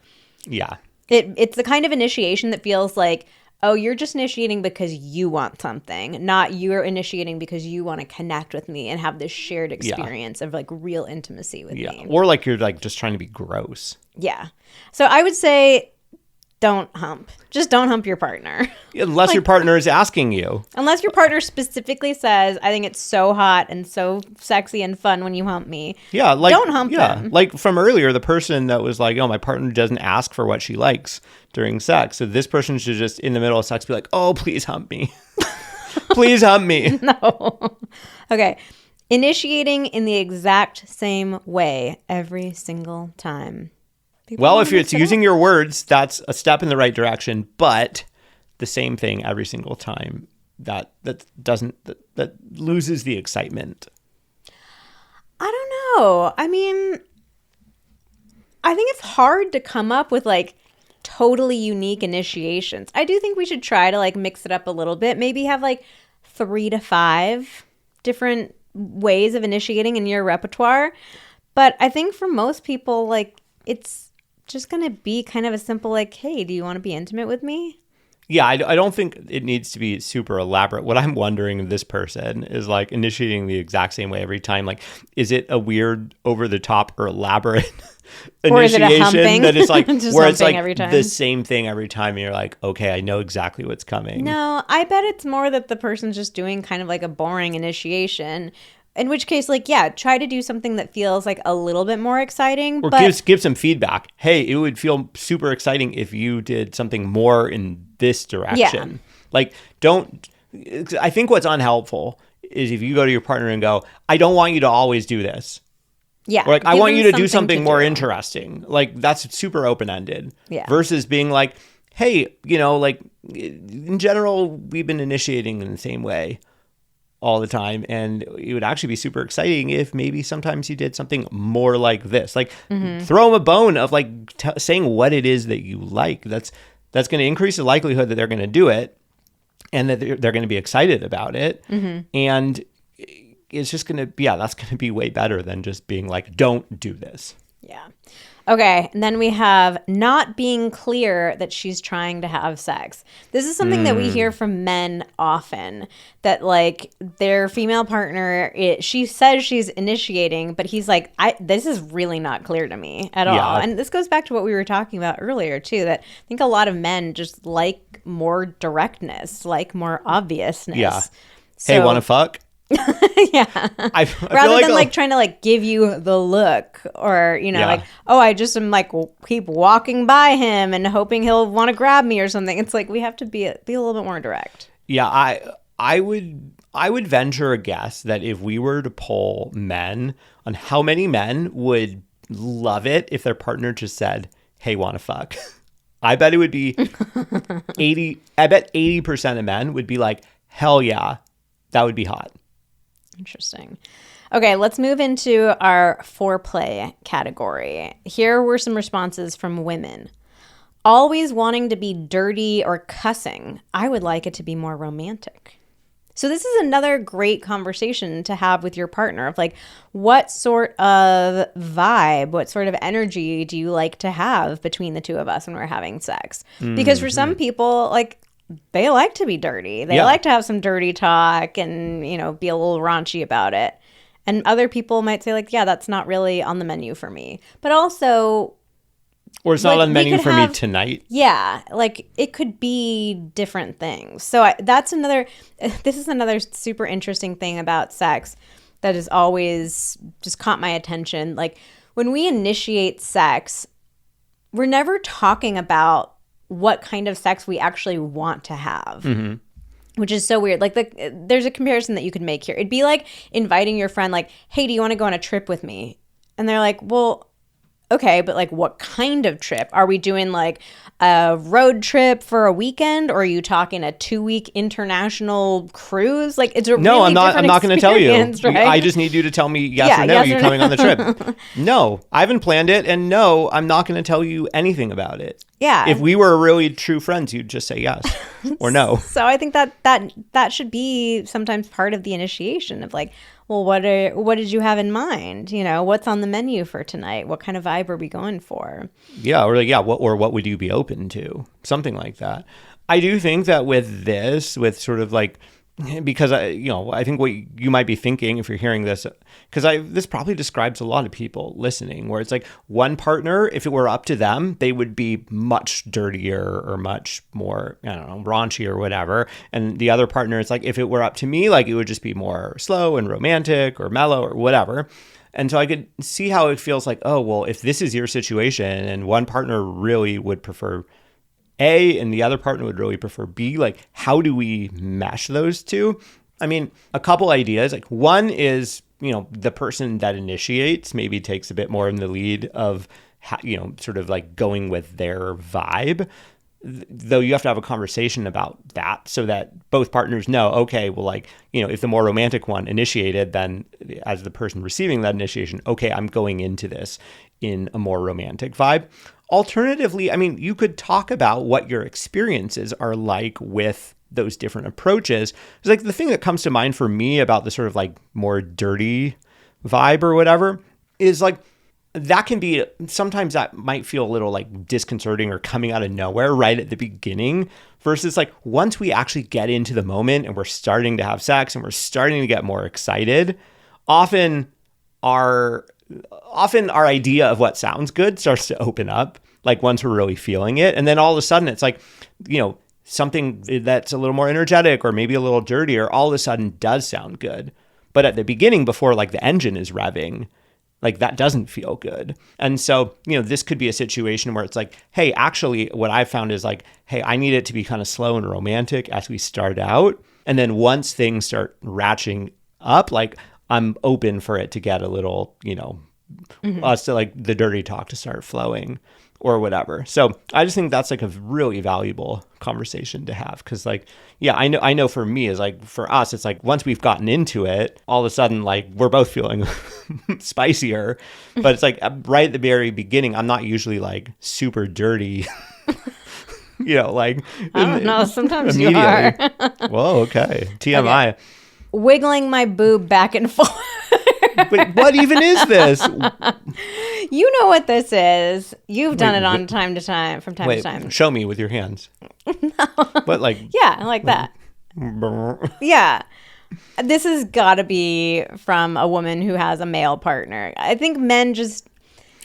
Yeah. It's the kind of initiation that feels like, oh, you're just initiating because you want something, not you're initiating because you want to connect with me and have this shared experience of like real intimacy with me. Or like you're like just trying to be gross. Yeah. So I would say don't hump. Just don't hump your partner. Unless your partner is asking you. Unless your partner specifically says, I think it's so hot and so sexy and fun when you hump me. Yeah, like don't hump them. Like from earlier, the person that was like, oh, my partner doesn't ask for what she likes during sex. So this person should just, in the middle of sex, be like, oh, please hump me. Please hump me. No. Okay. Initiating in the exact same way every single time. Well, if it's using your words, that's a step in the right direction, but the same thing every single time, that loses the excitement. I don't know. I mean, I think it's hard to come up with like totally unique initiations. I do think we should try to like mix it up a little bit. Maybe have like 3 to 5 different ways of initiating in your repertoire. But I think for most people, like, it's just going to be kind of a simple like, hey, do you want to be intimate with me? Yeah, I don't think it needs to be super elaborate. What I'm wondering of this person is like initiating the exact same way every time. Like, is it a weird, over the top, or elaborate or is it a humping? That it's like where it's like every time? The same thing every time, and you're like, okay, I know exactly what's coming. No, I bet it's more that the person's just doing kind of like a boring initiation. In which case, like, yeah, try to do something that feels like a little bit more exciting. Or give some feedback. Hey, it would feel super exciting if you did something more in this direction. Yeah. Like, I think what's unhelpful is if you go to your partner and go, I don't want you to always do this. Yeah. Or like, I want you to do something more interesting. Like, that's super open-ended. Yeah. Versus being like, hey, you know, like, in general, we've been initiating in the same way all the time, and it would actually be super exciting if maybe sometimes you did something more like this. Like, throw them a bone of like saying what it is that you like. That's going to increase the likelihood that they're going to do it, and that they're going to be excited about it. And it's just going to, that's going to be way better than just being like, don't do this. Yeah. Okay, and then we have not being clear that she's trying to have sex. This is something that we hear from men often, that like their female partner, she says she's initiating, but he's like, this is really not clear to me at all. And this goes back to what we were talking about earlier too, that I think a lot of men just like more directness, like more obviousness. Yeah. So, hey, want to fuck? Yeah. I rather than like trying to like give you the look, or you know, like, oh, I just am like keep walking by him and hoping he'll want to grab me or something. It's like we have to be a little bit more direct. Yeah, I would venture a guess that if we were to poll men on how many men would love it if their partner just said, "Hey, want to fuck?" I bet it would be 80. I bet 80% of men would be like, "Hell yeah, that would be hot." Interesting. Okay, let's move into our foreplay category. Here were some responses from women. Always wanting to be dirty or cussing. I would like it to be more romantic. So this is another great conversation to have with your partner of like, what sort of vibe, what sort of energy do you like to have between the two of us when we're having sex? Because for some people, like, they like to be dirty. They like to have some dirty talk and, you know, be a little raunchy about it. And other people might say like, yeah, that's not really on the menu for me. But also, or it's not on the menu for me tonight. Yeah, like it could be different things. So this is another super interesting thing about sex that has always just caught my attention. Like when we initiate sex, we're never talking about what kind of sex we actually want to have, which is so weird. Like there's a comparison that you could make here. It'd be like inviting your friend, like, hey, do you want to go on a trip with me? And they're like, well, okay, but like what kind of trip? Are we doing like a road trip for a weekend, or are you talking a 2-week international cruise? Like it's a no, really I'm not going to tell you. Right? I just need you to tell me yes or no. You're coming on the trip. No, I haven't planned it, and no, I'm not going to tell you anything about it. Yeah. If we were really true friends, you'd just say yes or no. So I think that should be sometimes part of the initiation of like, well, what did you have in mind? You know, what's on the menu for tonight? What kind of vibe are we going for? Yeah, or like, what would you be open to? Something like that. I do think that with sort of like because I think what you might be thinking if you're hearing this, because this probably describes a lot of people listening, where it's like one partner, if it were up to them, they would be much dirtier or much more, I don't know, raunchy or whatever. And the other partner, it's like, if it were up to me, like it would just be more slow and romantic or mellow or whatever. And so I could see how it feels like, oh, well, if this is your situation and one partner really would prefer A and the other partner would really prefer B, like how do we mesh those two? I mean, a couple ideas. Like one is, the person that initiates maybe takes a bit more in the lead of, sort of like going with their vibe. Though you have to have a conversation about that so that both partners know, okay, well, like, if the more romantic one initiated, then as the person receiving that initiation, okay, I'm going into this in a more romantic vibe. Alternatively, I mean, you could talk about what your experiences are like with those different approaches. It's like the thing that comes to mind for me about the sort of like more dirty vibe or whatever is like, that can be, sometimes that might feel a little like disconcerting or coming out of nowhere right at the beginning versus like once we actually get into the moment and we're starting to have sex and we're starting to get more excited, often our idea of what sounds good starts to open up, like once we're really feeling it. And then all of a sudden it's like, something that's a little more energetic or maybe a little dirtier all of a sudden does sound good. But at the beginning, before like the engine is revving, like that doesn't feel good. And so, this could be a situation where it's like, hey, actually what I've found is like, hey, I need it to be kind of slow and romantic as we start out. And then once things start ratcheting up, like I'm open for it to get a little, us to like the dirty talk to start flowing or whatever. So I just think that's like a really valuable conversation to have. Cause like, yeah, I know for me is like, for us, it's like once we've gotten into it, all of a sudden, like we're both feeling spicier, but it's like right at the very beginning, I'm not usually like super dirty, like. I don't know. Sometimes you are. Whoa. Okay. TMI. Okay. Wiggling my boob back and forth. But what even is this? You know what this is. You've done it from time to time. Show me with your hands. No. But like. Yeah, like that. Yeah. This has got to be from a woman who has a male partner. I think men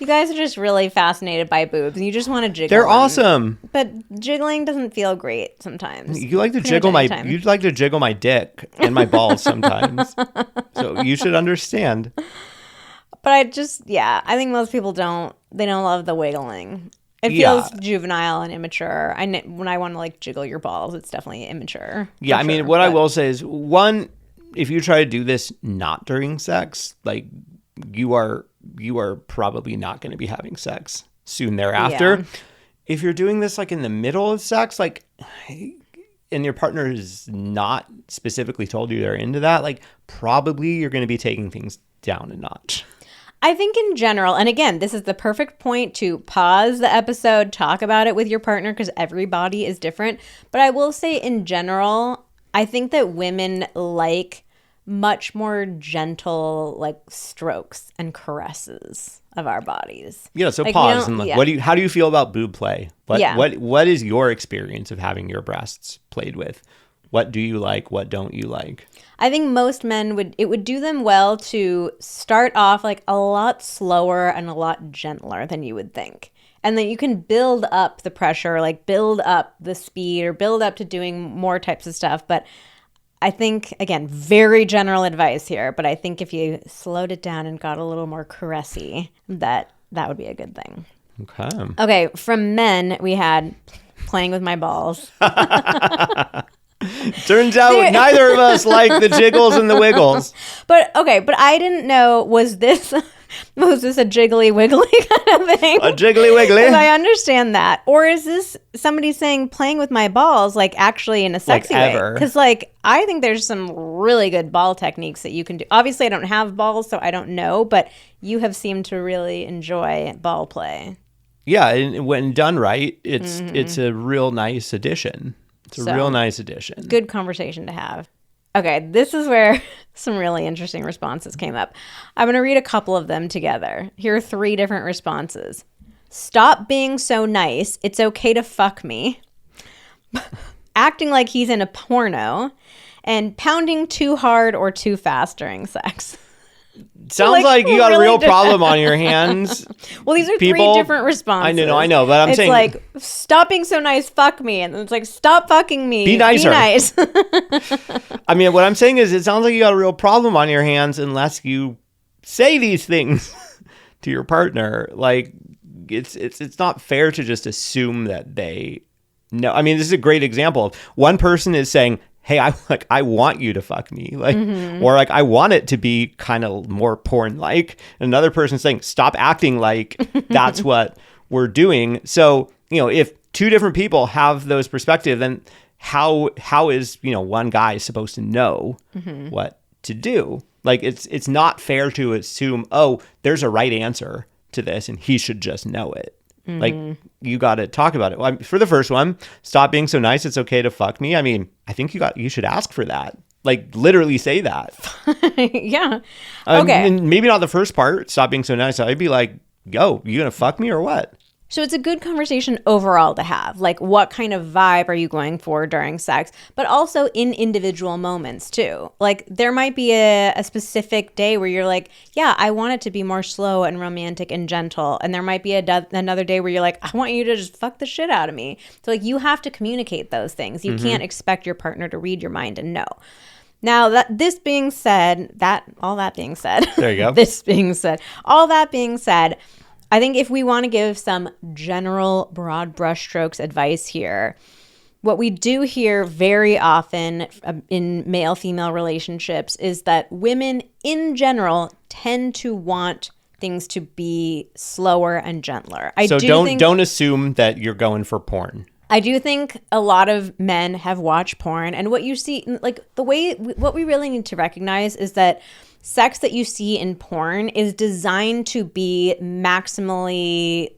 you guys are just really fascinated by boobs and you just want to jiggle They're them. awesome. But jiggling doesn't feel great sometimes. You like to jiggle my dick and my balls sometimes. So you should understand. But I think most people don't love the wiggling. It feels juvenile and immature. When I want to like jiggle your balls, it's definitely immature. Yeah, I mean, I will say is one, if you try to do this not during sex, like you are probably not going to be having sex soon thereafter. Yeah. If you're doing this like in the middle of sex, like, and your partner is not specifically told you they're into that, like probably you're going to be taking things down a notch. I think in general, and again, this is the perfect point to pause the episode, talk about it with your partner because everybody is different. But I will say in general, I think that women like much more gentle like strokes and caresses of our bodies. Yeah, so like, pause and look. How do you feel about boob play? What is your experience of having your breasts played with? What do you like? What don't you like? I think most men would do them well to start off like a lot slower and a lot gentler than you would think. And then you can build up the pressure, like build up the speed or build up to doing more types of stuff. But I think, again, very general advice here, but I think if you slowed it down and got a little more caressy, that would be a good thing. Okay, from men, we had playing with my balls. Turns out neither of us like the jiggles and the wiggles. But I didn't know, was this a jiggly wiggly kind of thing? A jiggly wiggly? I understand that. Or is this somebody saying playing with my balls, like actually in a sexy way? Because like, I think there's some really good ball techniques that you can do. Obviously, I don't have balls, so I don't know, but you have seemed to really enjoy ball play. Yeah, and when done right, it's a real nice addition. It's a real nice addition. Good conversation to have. Okay, this is where some really interesting responses came up. I'm going to read a couple of them together. Here are 3 different responses. Stop being so nice. It's okay to fuck me. acting like he's in a porno, and pounding too hard or too fast during sex. Sounds like you got a real problem on your hands. Well, these are People, 3 different responses. I know, but I'm saying... It's like, stop being so nice, fuck me. And then it's like, stop fucking me. Be nicer. Be nice. I mean, what I'm saying is it sounds like you got a real problem on your hands unless you say these things to your partner. Like, it's not fair to just assume that they know. I mean, this is a great example. One person is saying, hey, I want you to fuck me, like, or like, I want it to be kind of more porn-like. Another person saying, stop acting like that's what we're doing. So, if 2 different people have those perspectives, then how is, one guy supposed to know what to do? Like, it's not fair to assume, oh, there's a right answer to this and he should just know it. Like, you got to talk about it. Well, for the first one, stop being so nice. It's okay to fuck me. I mean, I think you should ask for that. Like, literally say that. Yeah. Okay. And maybe not the first part, stop being so nice. I'd be like, yo, you going to fuck me or what? So it's a good conversation overall to have. Like, what kind of vibe are you going for during sex? But also in individual moments too. Like, there might be a specific day where you're like, yeah, I want it to be more slow and romantic and gentle. And there might be another day where you're like, I want you to just fuck the shit out of me. So like, you have to communicate those things. You can't expect your partner to read your mind and know. Now, all that being said, there you go. All that being said, I think if we want to give some general broad brushstrokes advice here, what we do hear very often in male-female relationships is that women in general tend to want things to be slower and gentler. So don't assume that you're going for porn. I do think a lot of men have watched porn, and what you see, like what we really need to recognize is that sex that you see in porn is designed to be maximally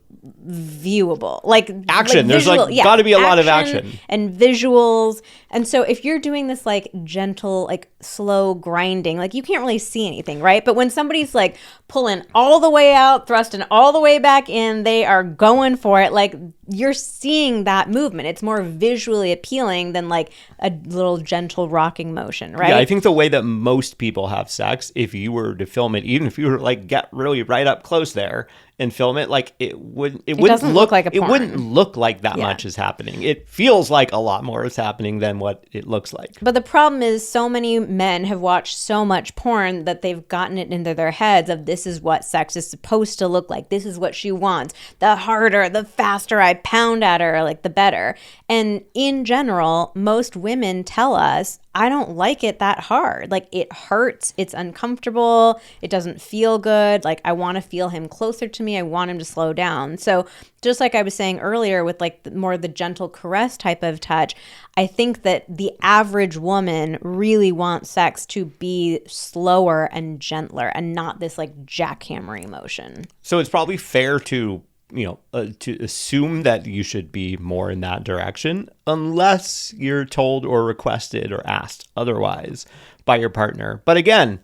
viewable, like action. There's got to be a lot of action and visuals. And so if you're doing this like gentle, like slow grinding, like you can't really see anything, right? But when somebody's like pulling all the way out, thrusting all the way back in, they are going for it. Like, you're seeing that movement. It's more visually appealing than like a little gentle rocking motion, right? Yeah, I think the way that most people have sex, if you were to film it, even if you were like get really right up close there and film it, like it wouldn't look like a porn. It wouldn't look like that much is happening. It feels like a lot more is happening than what it looks like. But the problem is so many men have watched so much porn that they've gotten it into their heads of this is what sex is supposed to look like. This is what she wants. The harder, the faster I pound at her, like the better. And in general, most women tell us, I don't like it that hard. Like, it hurts. It's uncomfortable. It doesn't feel good. Like, I want to feel him closer to me. I want him to slow down. So just like I was saying earlier with like more the gentle caress type of touch, I think that the average woman really wants sex to be slower and gentler and not this like jackhammering motion. So it's probably fair to to assume that you should be more in that direction unless you're told or requested or asked otherwise by your partner. But again,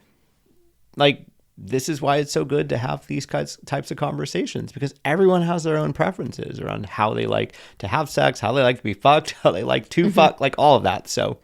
like, this is why it's so good to have these types of conversations, because everyone has their own preferences around how they like to have sex, how they like to be fucked, how they like to fuck, like all of that. So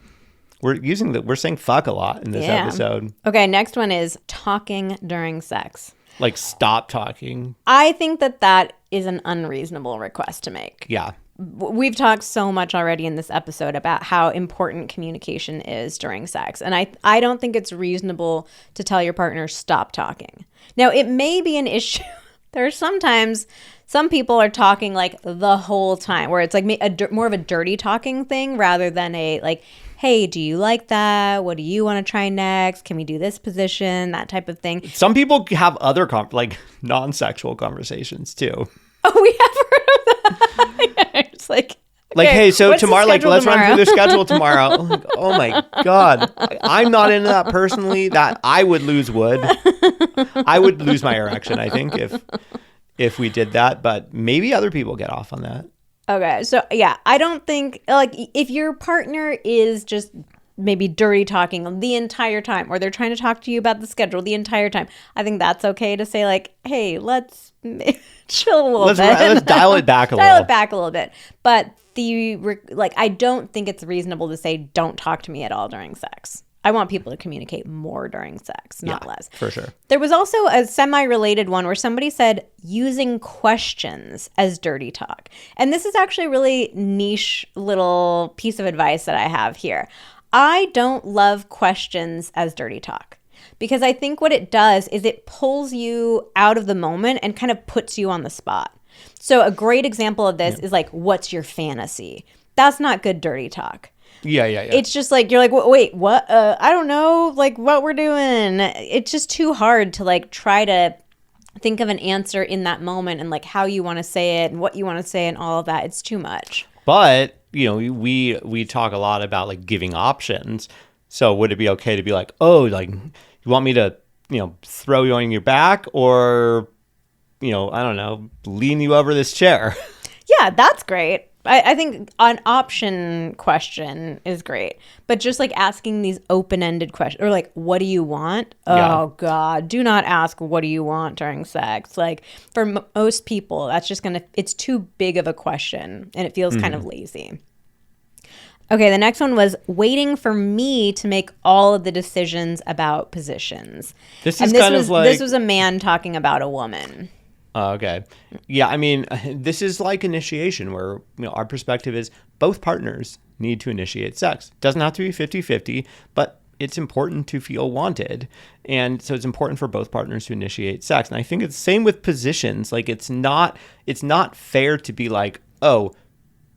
we're saying fuck a lot in this episode. Okay, next one is talking during sex. Like, stop talking. I think that is an unreasonable request to make. Yeah. We've talked so much already in this episode about how important communication is during sex. And I don't think it's reasonable to tell your partner, stop talking. Now, it may be an issue. There are sometimes some people are talking like the whole time, where it's like more of a dirty talking thing rather than a like, hey, do you like that? What do you want to try next? Can we do this position? That type of thing. Some people have other non-sexual conversations too. Oh, we have heard of that. It's like, okay, hey, so tomorrow, like, let's run through the schedule tomorrow. Like, oh my God. I'm not into that personally. That I would lose wood. I would lose my erection, I think, if we did that. But maybe other people get off on that. Okay, so yeah, I don't think, like, if your partner is just maybe dirty talking the entire time, or they're trying to talk to you about the schedule the entire time, I think that's okay to say like, hey, let's chill a little bit. Let's dial it back a little. Dial it back a little bit. But I don't think it's reasonable to say don't talk to me at all during sex. I want people to communicate more during sex, not less. For sure. There was also a semi-related one where somebody said using questions as dirty talk. And this is actually a really niche little piece of advice that I have here. I don't love questions as dirty talk, because I think what it does is it pulls you out of the moment and kind of puts you on the spot. So a great example of this is like, what's your fantasy? That's not good dirty talk. Yeah. It's just like, you're like, wait, what? I don't know, like what we're doing. It's just too hard to like try to think of an answer in that moment and like how you want to say it and what you want to say and all of that. It's too much. But, you know, we talk a lot about like giving options. So would it be okay to be like, oh, like you want me to, you know, throw you on your back, or, you know, I don't know, lean you over this chair? Yeah, that's great. I think an option question is great, but just like asking these open-ended questions, or like, what do you want? Oh God, do not ask what do you want during sex. Like for most people, that's just it's too big of a question and it feels kind of lazy. Okay, the next one was waiting for me to make all of the decisions about positions. This was a man talking about a woman. Okay. Yeah, I mean, this is like initiation, where, you know, our perspective is both partners need to initiate sex. It doesn't have to be 50-50, but it's important to feel wanted. And so it's important for both partners to initiate sex. And I think it's the same with positions. Like it's not fair to be like, oh,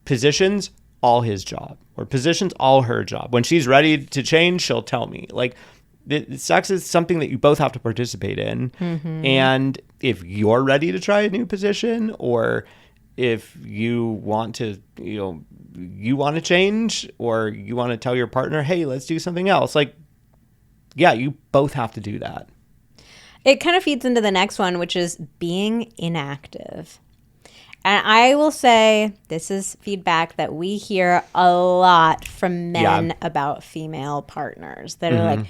positions, all his job, or positions, all her job. When she's ready to change, she'll tell me. Like, sex is something that you both have to participate in. Mm-hmm. And if you're ready to try a new position, or if you want to, you know, you want to change, or you want to tell your partner, hey, let's do something else. Like, yeah, you both have to do that. It kind of feeds into the next one, which is being inactive. And I will say, this is feedback that we hear a lot from men about female partners that are like,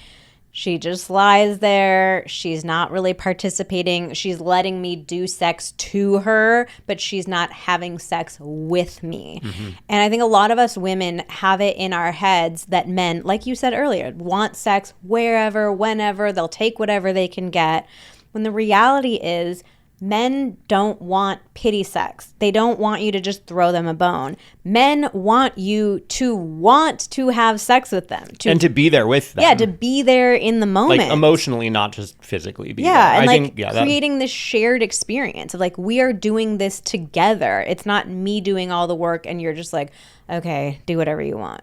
she just lies there. She's not really participating. She's letting me do sex to her, but she's not having sex with me. Mm-hmm. And I think a lot of us women have it in our heads that men, like you said earlier, want sex wherever, whenever. They'll take whatever they can get. When the reality is, men don't want pity sex. They don't want you to just throw them a bone. Men want you to have sex with them. And to be there with them. Yeah, to be there in the moment. Like emotionally, not just physically be there. Yeah, and creating this shared experience of like, we are doing this together. It's not me doing all the work and you're just like, okay, do whatever you want.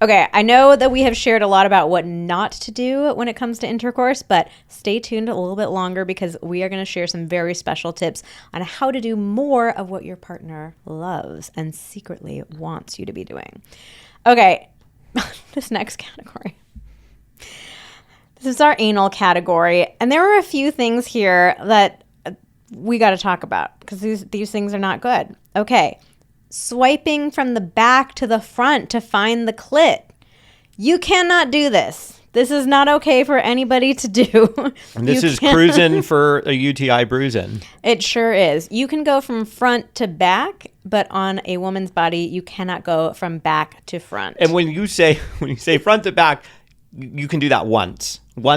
Okay, I know that we have shared a lot about what not to do when it comes to intercourse, but stay tuned a little bit longer because we are going to share some very special tips on how to do more of what your partner loves and secretly wants you to be doing. Okay, this next category. This is our anal category, and there are a few things here that we got to talk about because these things are not good. Okay. Swiping from the back to the front to find the clit. You cannot do this. This is not okay for anybody to do. And this is cruising for a UTI bruising. It sure is. You can go from front to back, but on a woman's body, you cannot go from back to front. And when you say front to back, you can do that one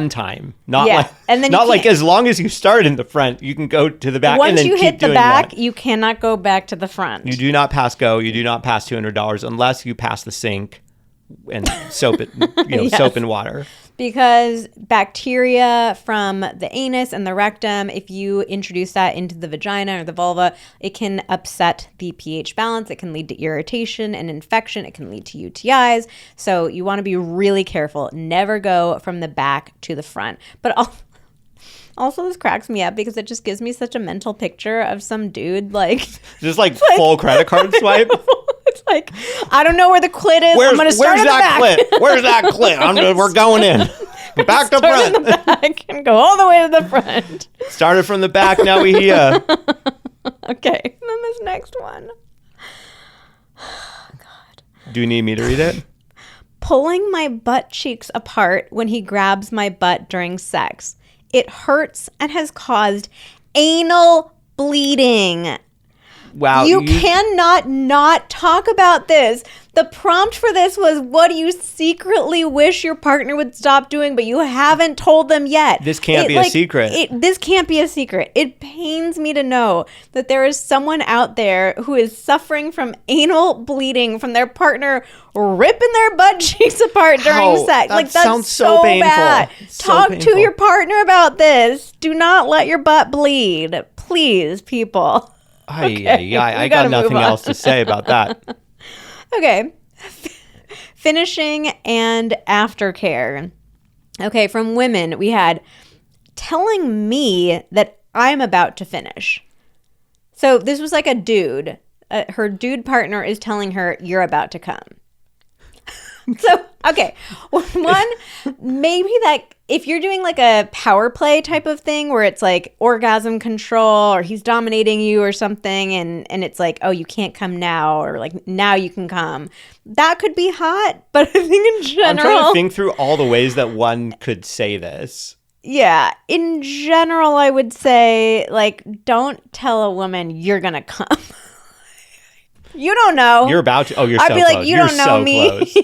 time, not as long as you start in the front, you can go to the back. Once and then you keep hit the doing back, that. You cannot go back to the front. You do not pass go. You do not pass $200 unless you pass the sink and soap it, yes. Soap and water. Because bacteria from the anus and the rectum, if you introduce that into the vagina or the vulva, it can upset the pH balance. It can lead to irritation and infection. It can lead to UTIs. So you want to be really careful. Never go from the back to the front. But also, this cracks me up because it just gives me such a mental picture of some dude just like full credit card swipe. It's like, I don't know where the clit is. I'm going to start in the back. Clit? Where's that clit? We're going in. Back to front. In the back and go all the way to the front. Started from the back, now we here. Okay, and then this next one. God. Do you need me to read it? pulling my butt cheeks apart when he grabs my butt during sex. It hurts and has caused anal bleeding. Wow. You cannot not talk about this. The prompt for this was, what do you secretly wish your partner would stop doing, but you haven't told them yet? This can't be a secret. This can't be a secret. It pains me to know that there is someone out there who is suffering from anal bleeding from their partner ripping their butt cheeks apart during sex. That sounds so painful. Bad. So Talk painful. to your partner about this. Do not let your butt bleed. Please, people. I got nothing else to say about that. Okay. Finishing and aftercare. Okay, from women, we had telling me that I'm about to finish. So this was like a dude. Her dude partner is telling her, you're about to come. So, okay. One, maybe that if you're doing like a power play type of thing where it's like orgasm control or he's dominating you or something and it's like, oh, you can't come now or like now you can come. That could be hot. But I think in general. I'm trying to think through all the ways that one could say this. Yeah. In general, I would say like, don't tell a woman you're going to come. You don't know. You're about to. Oh, you're I'd so be like, close. you You're don't know so me. close.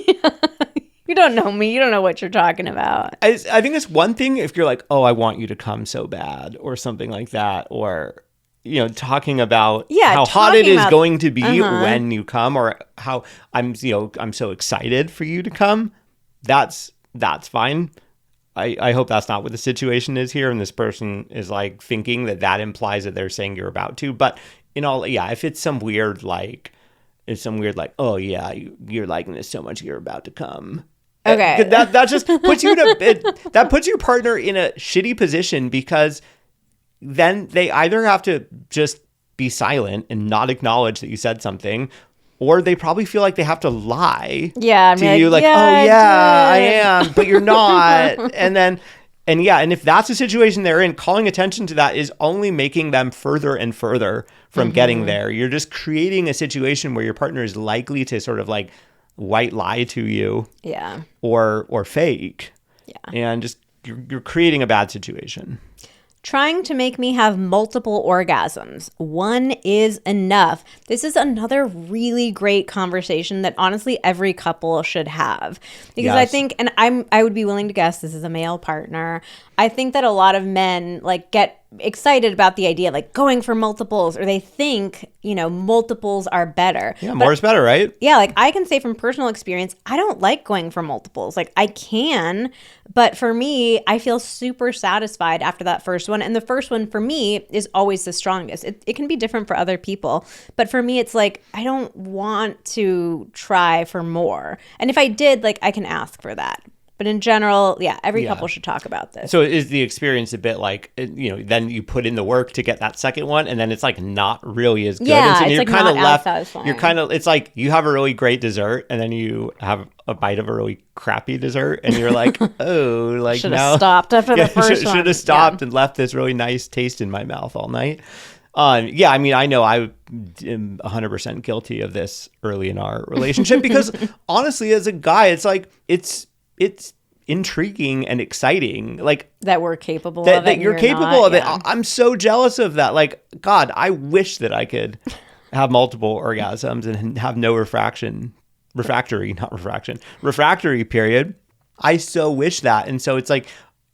You don't know me. You don't know what you're talking about. I think it's one thing if you're like, oh, I want you to come so bad or something like that. Or, talking about how hot it is going to be when you come or how I'm so excited for you to come. That's fine. I hope that's not what the situation is here. And this person is like thinking that implies that they're saying you're about to. But if it's some weird, oh yeah, you're liking this so much, you're about to come. Okay. That just puts you that puts your partner in a shitty position because then they either have to just be silent and not acknowledge that you said something, or they probably feel like they have to lie to you, like, oh yeah, I am, but you're not. And if that's the situation they're in, calling attention to that is only making them further and further from getting there. You're just creating a situation where your partner is likely to sort of like white lie to you, or fake, and just you're creating a bad situation. Trying to make me have multiple orgasms. One is enough. This is another really great conversation that honestly every couple should have. Because I think, and I would be willing to guess this is a male partner. I think that a lot of men like get excited about the idea, like going for multiples, or they think, multiples are better. Yeah, more is better, right? Yeah, like I can say from personal experience, I don't like going for multiples. Like I can, but for me, I feel super satisfied after that first one. And the first one for me is always the strongest. It can be different for other people, but for me, it's like, I don't want to try for more. And if I did, like I can ask for that. But in general, every couple should talk about this. So is the experience a bit like, then you put in the work to get that second one and then it's like not really as good. Yeah, and so it's you're like kind of not left. as satisfying. You're kind of, it's like you have a really great dessert and then you have a bite of a really crappy dessert and you're like, oh, like should now. have stopped after the first one. Should have stopped and left this really nice taste in my mouth all night. I know I am 100% guilty of this early in our relationship because honestly, as a guy, it's like, it's intriguing and exciting, like that we're capable of it, that you're capable of it. I'm so jealous of that. Like, God, I wish that I could have multiple orgasms and have no refractory period. I so wish that. And so it's like,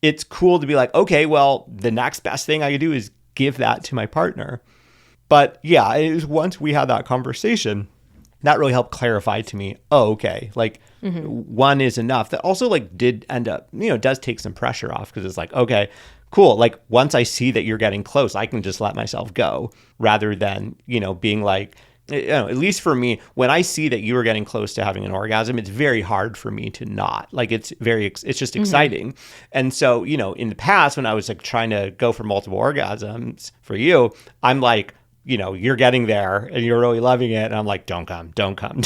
it's cool to be like, okay, well, the next best thing I could do is give that to my partner. But yeah, it was once we had that conversation that really helped clarify to me, oh, okay, like one is enough. That also like did end up, does take some pressure off because it's like, okay, cool. Like once I see that you're getting close, I can just let myself go rather than, being like, at least for me, when I see that you are getting close to having an orgasm, it's very hard for me to not. Like it's just exciting. And so, in the past when I was like trying to go for multiple orgasms for you, I'm like, you're getting there and you're really loving it. And I'm like, don't come. Like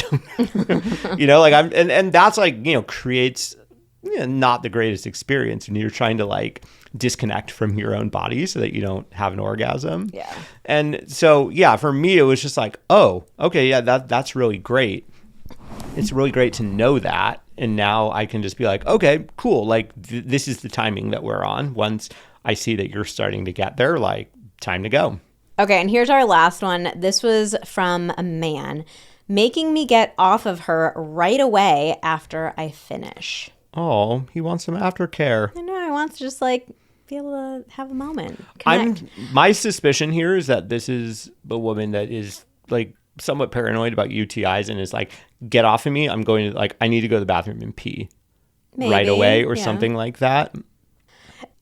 and that's like, creates not the greatest experience when you're trying to like disconnect from your own body so that you don't have an orgasm. Yeah. And so, for me, it was just like, oh, okay. Yeah, that's really great. It's really great to know that. And now I can just be like, okay, cool. Like this is the timing that we're on. Once I see that you're starting to get there, like time to go. Okay, and here's our last one. This was from a man. Making me get off of her right away after I finish. Oh, he wants some aftercare. I know, I want to just like be able to have a moment. Connect. My suspicion here is that this is a woman that is like somewhat paranoid about UTIs and is like, get off of me. I'm going to like, I need to go to the bathroom and pee right away or something like that.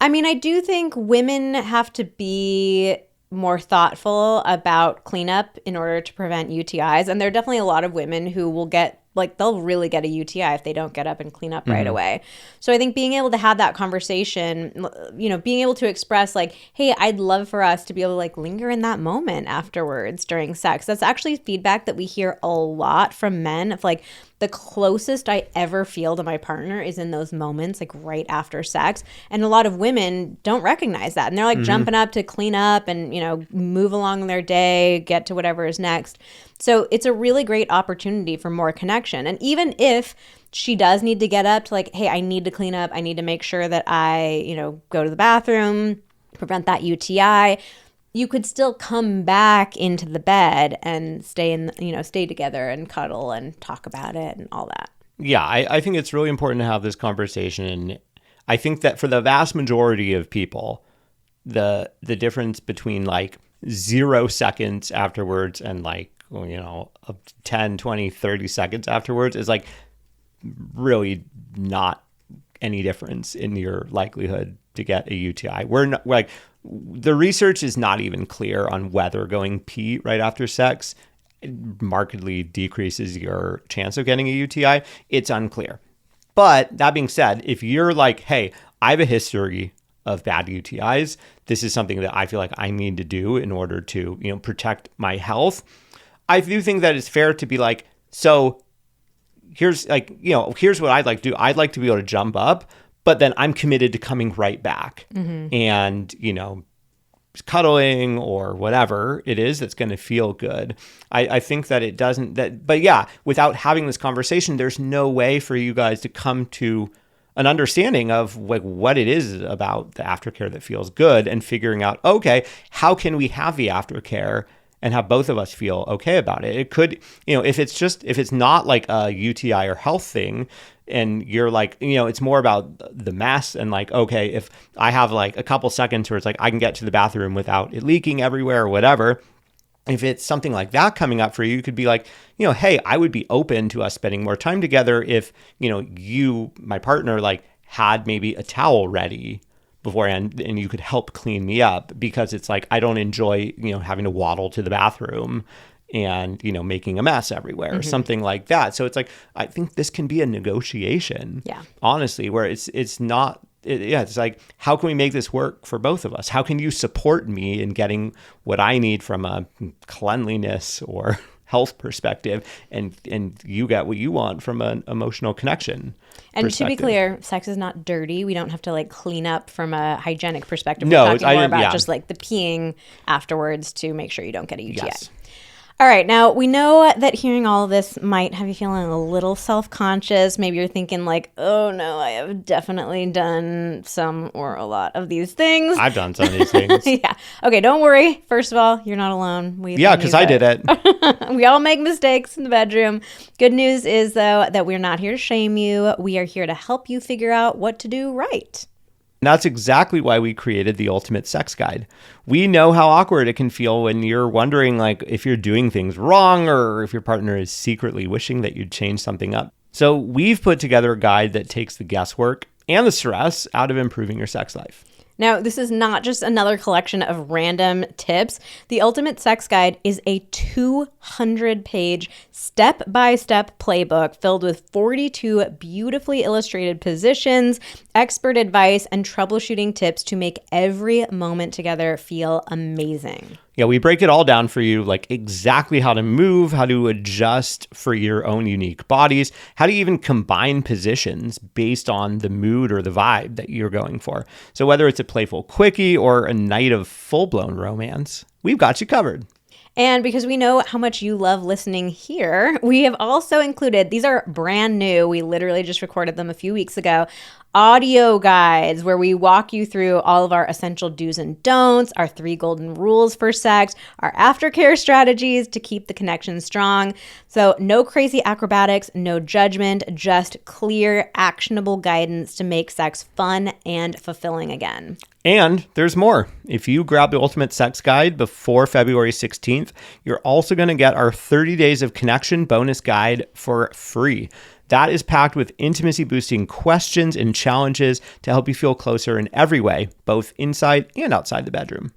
I mean, I do think women have to be more thoughtful about cleanup in order to prevent UTIs. And there are definitely a lot of women who will get like they'll really get a UTI if they don't get up and clean up right away. So I think being able to have that conversation, you know, being able to express like, hey, I'd love for us to be able to like linger in that moment afterwards during sex. That's actually feedback that we hear a lot from men of like, the closest I ever feel to my partner is in those moments, like right after sex. And a lot of women don't recognize that. And they're like jumping up to clean up and, you know, move along their day, get to whatever is next. So it's a really great opportunity for more connection. And even if she does need to get up to like, hey, I need to clean up. I need to make sure that I, you know, go to the bathroom, prevent that UTI. You could still come back into the bed and stay together and cuddle and talk about it and all that. Yeah, I think it's really important to have this conversation. I think that for the vast majority of people, the difference between like 0 seconds afterwards and like, you know, 10, 20, 30 seconds afterwards is like really not any difference in your likelihood to get a UTI. We're not like, the research is not even clear on whether going pee right after sex markedly decreases your chance of getting a UTI. It's unclear. But that being said, if you're like, hey, I have a history of bad UTIs, this is something that I feel like I need to do in order to, you know, protect my health. I do think that it's fair to be like, so here's like, you know, here's what I'd like to do. I'd like to be able to jump up, but then I'm committed to coming right back and, you know, cuddling or whatever it is that's going to feel good. I think that it doesn't, but yeah, without having this conversation, there's no way for you guys to come to an understanding of like what it is about the aftercare that feels good and figuring out, okay, how can we have the aftercare and have both of us feel okay about it? It could, you know, if it's not like a UTI or health thing, and you're like, you know, it's more about the mess and like, okay, if I have like a couple seconds where it's like I can get to the bathroom without it leaking everywhere or whatever, if it's something like that coming up for you, you could be like, you know, hey, I would be open to us spending more time together if, you know, you, my partner, like had maybe a towel ready beforehand and you could help clean me up, because it's like I don't enjoy, you know, having to waddle to the bathroom and, you know, making a mess everywhere or something like that. So it's like, I think this can be a negotiation, honestly, where it's not, it's like, how can we make this work for both of us? How can you support me in getting what I need from a cleanliness or health perspective, and you get what you want from an emotional connection and to be clear, sex is not dirty. We don't have to like clean up from a hygienic perspective. No, we're talking more about just like the peeing afterwards to make sure you don't get a UTI. Yes. All right. Now, we know that hearing all of this might have you feeling a little self-conscious. Maybe you're thinking like, oh, no, I have definitely done some or a lot of these things. I've done some of these things. Yeah. Okay, don't worry. First of all, you're not alone. Because I did it. We all make mistakes in the bedroom. Good news is, though, that we're not here to shame you. We are here to help you figure out what to do right. And that's exactly why we created the Ultimate Sex Guide. We know how awkward it can feel when you're wondering like if you're doing things wrong or if your partner is secretly wishing that you'd change something up. So we've put together a guide that takes the guesswork and the stress out of improving your sex life. Now, this is not just another collection of random tips. The Ultimate Sex Guide is a 200-page step-by-step playbook filled with 42 beautifully illustrated positions, expert advice, and troubleshooting tips to make every moment together feel amazing. Yeah, we break it all down for you, like exactly how to move, how to adjust for your own unique bodies, how to even combine positions based on the mood or the vibe that you're going for. So whether it's a playful quickie or a night of full-blown romance, we've got you covered. And because we know how much you love listening here, we have also included, these are brand new, we literally just recorded them a few weeks ago, audio guides where we walk you through all of our essential do's and don'ts, our 3 golden rules for sex, our aftercare strategies to keep the connection strong. So no crazy acrobatics, no judgment, just clear, actionable guidance to make sex fun and fulfilling again. And there's more. If you grab the Ultimate Sex Guide before February 16th, you're also going to get our 30 Days of Connection bonus guide for free. That is packed with intimacy-boosting questions and challenges to help you feel closer in every way, both inside and outside the bedroom.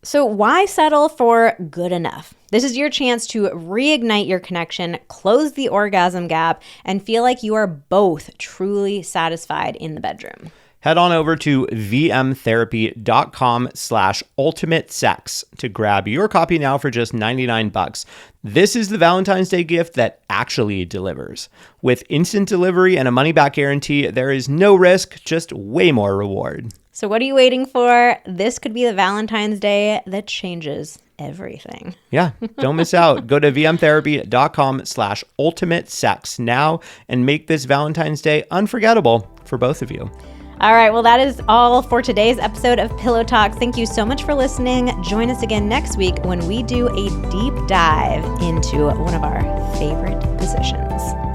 So why settle for good enough? This is your chance to reignite your connection, close the orgasm gap, and feel like you are both truly satisfied in the bedroom. Head on over to vmtherapy.com/ultimate-sex to grab your copy now for just $99. This is the Valentine's Day gift that actually delivers. With instant delivery and a money-back guarantee, there is no risk, just way more reward. So what are you waiting for? This could be the Valentine's Day that changes everything. Yeah, don't miss out. Go to vmtherapy.com/ultimate-sex now and make this Valentine's Day unforgettable for both of you. All right, well, that is all for today's episode of Pillow Talk. Thank you so much for listening. Join us again next week when we do a deep dive into one of our favorite positions.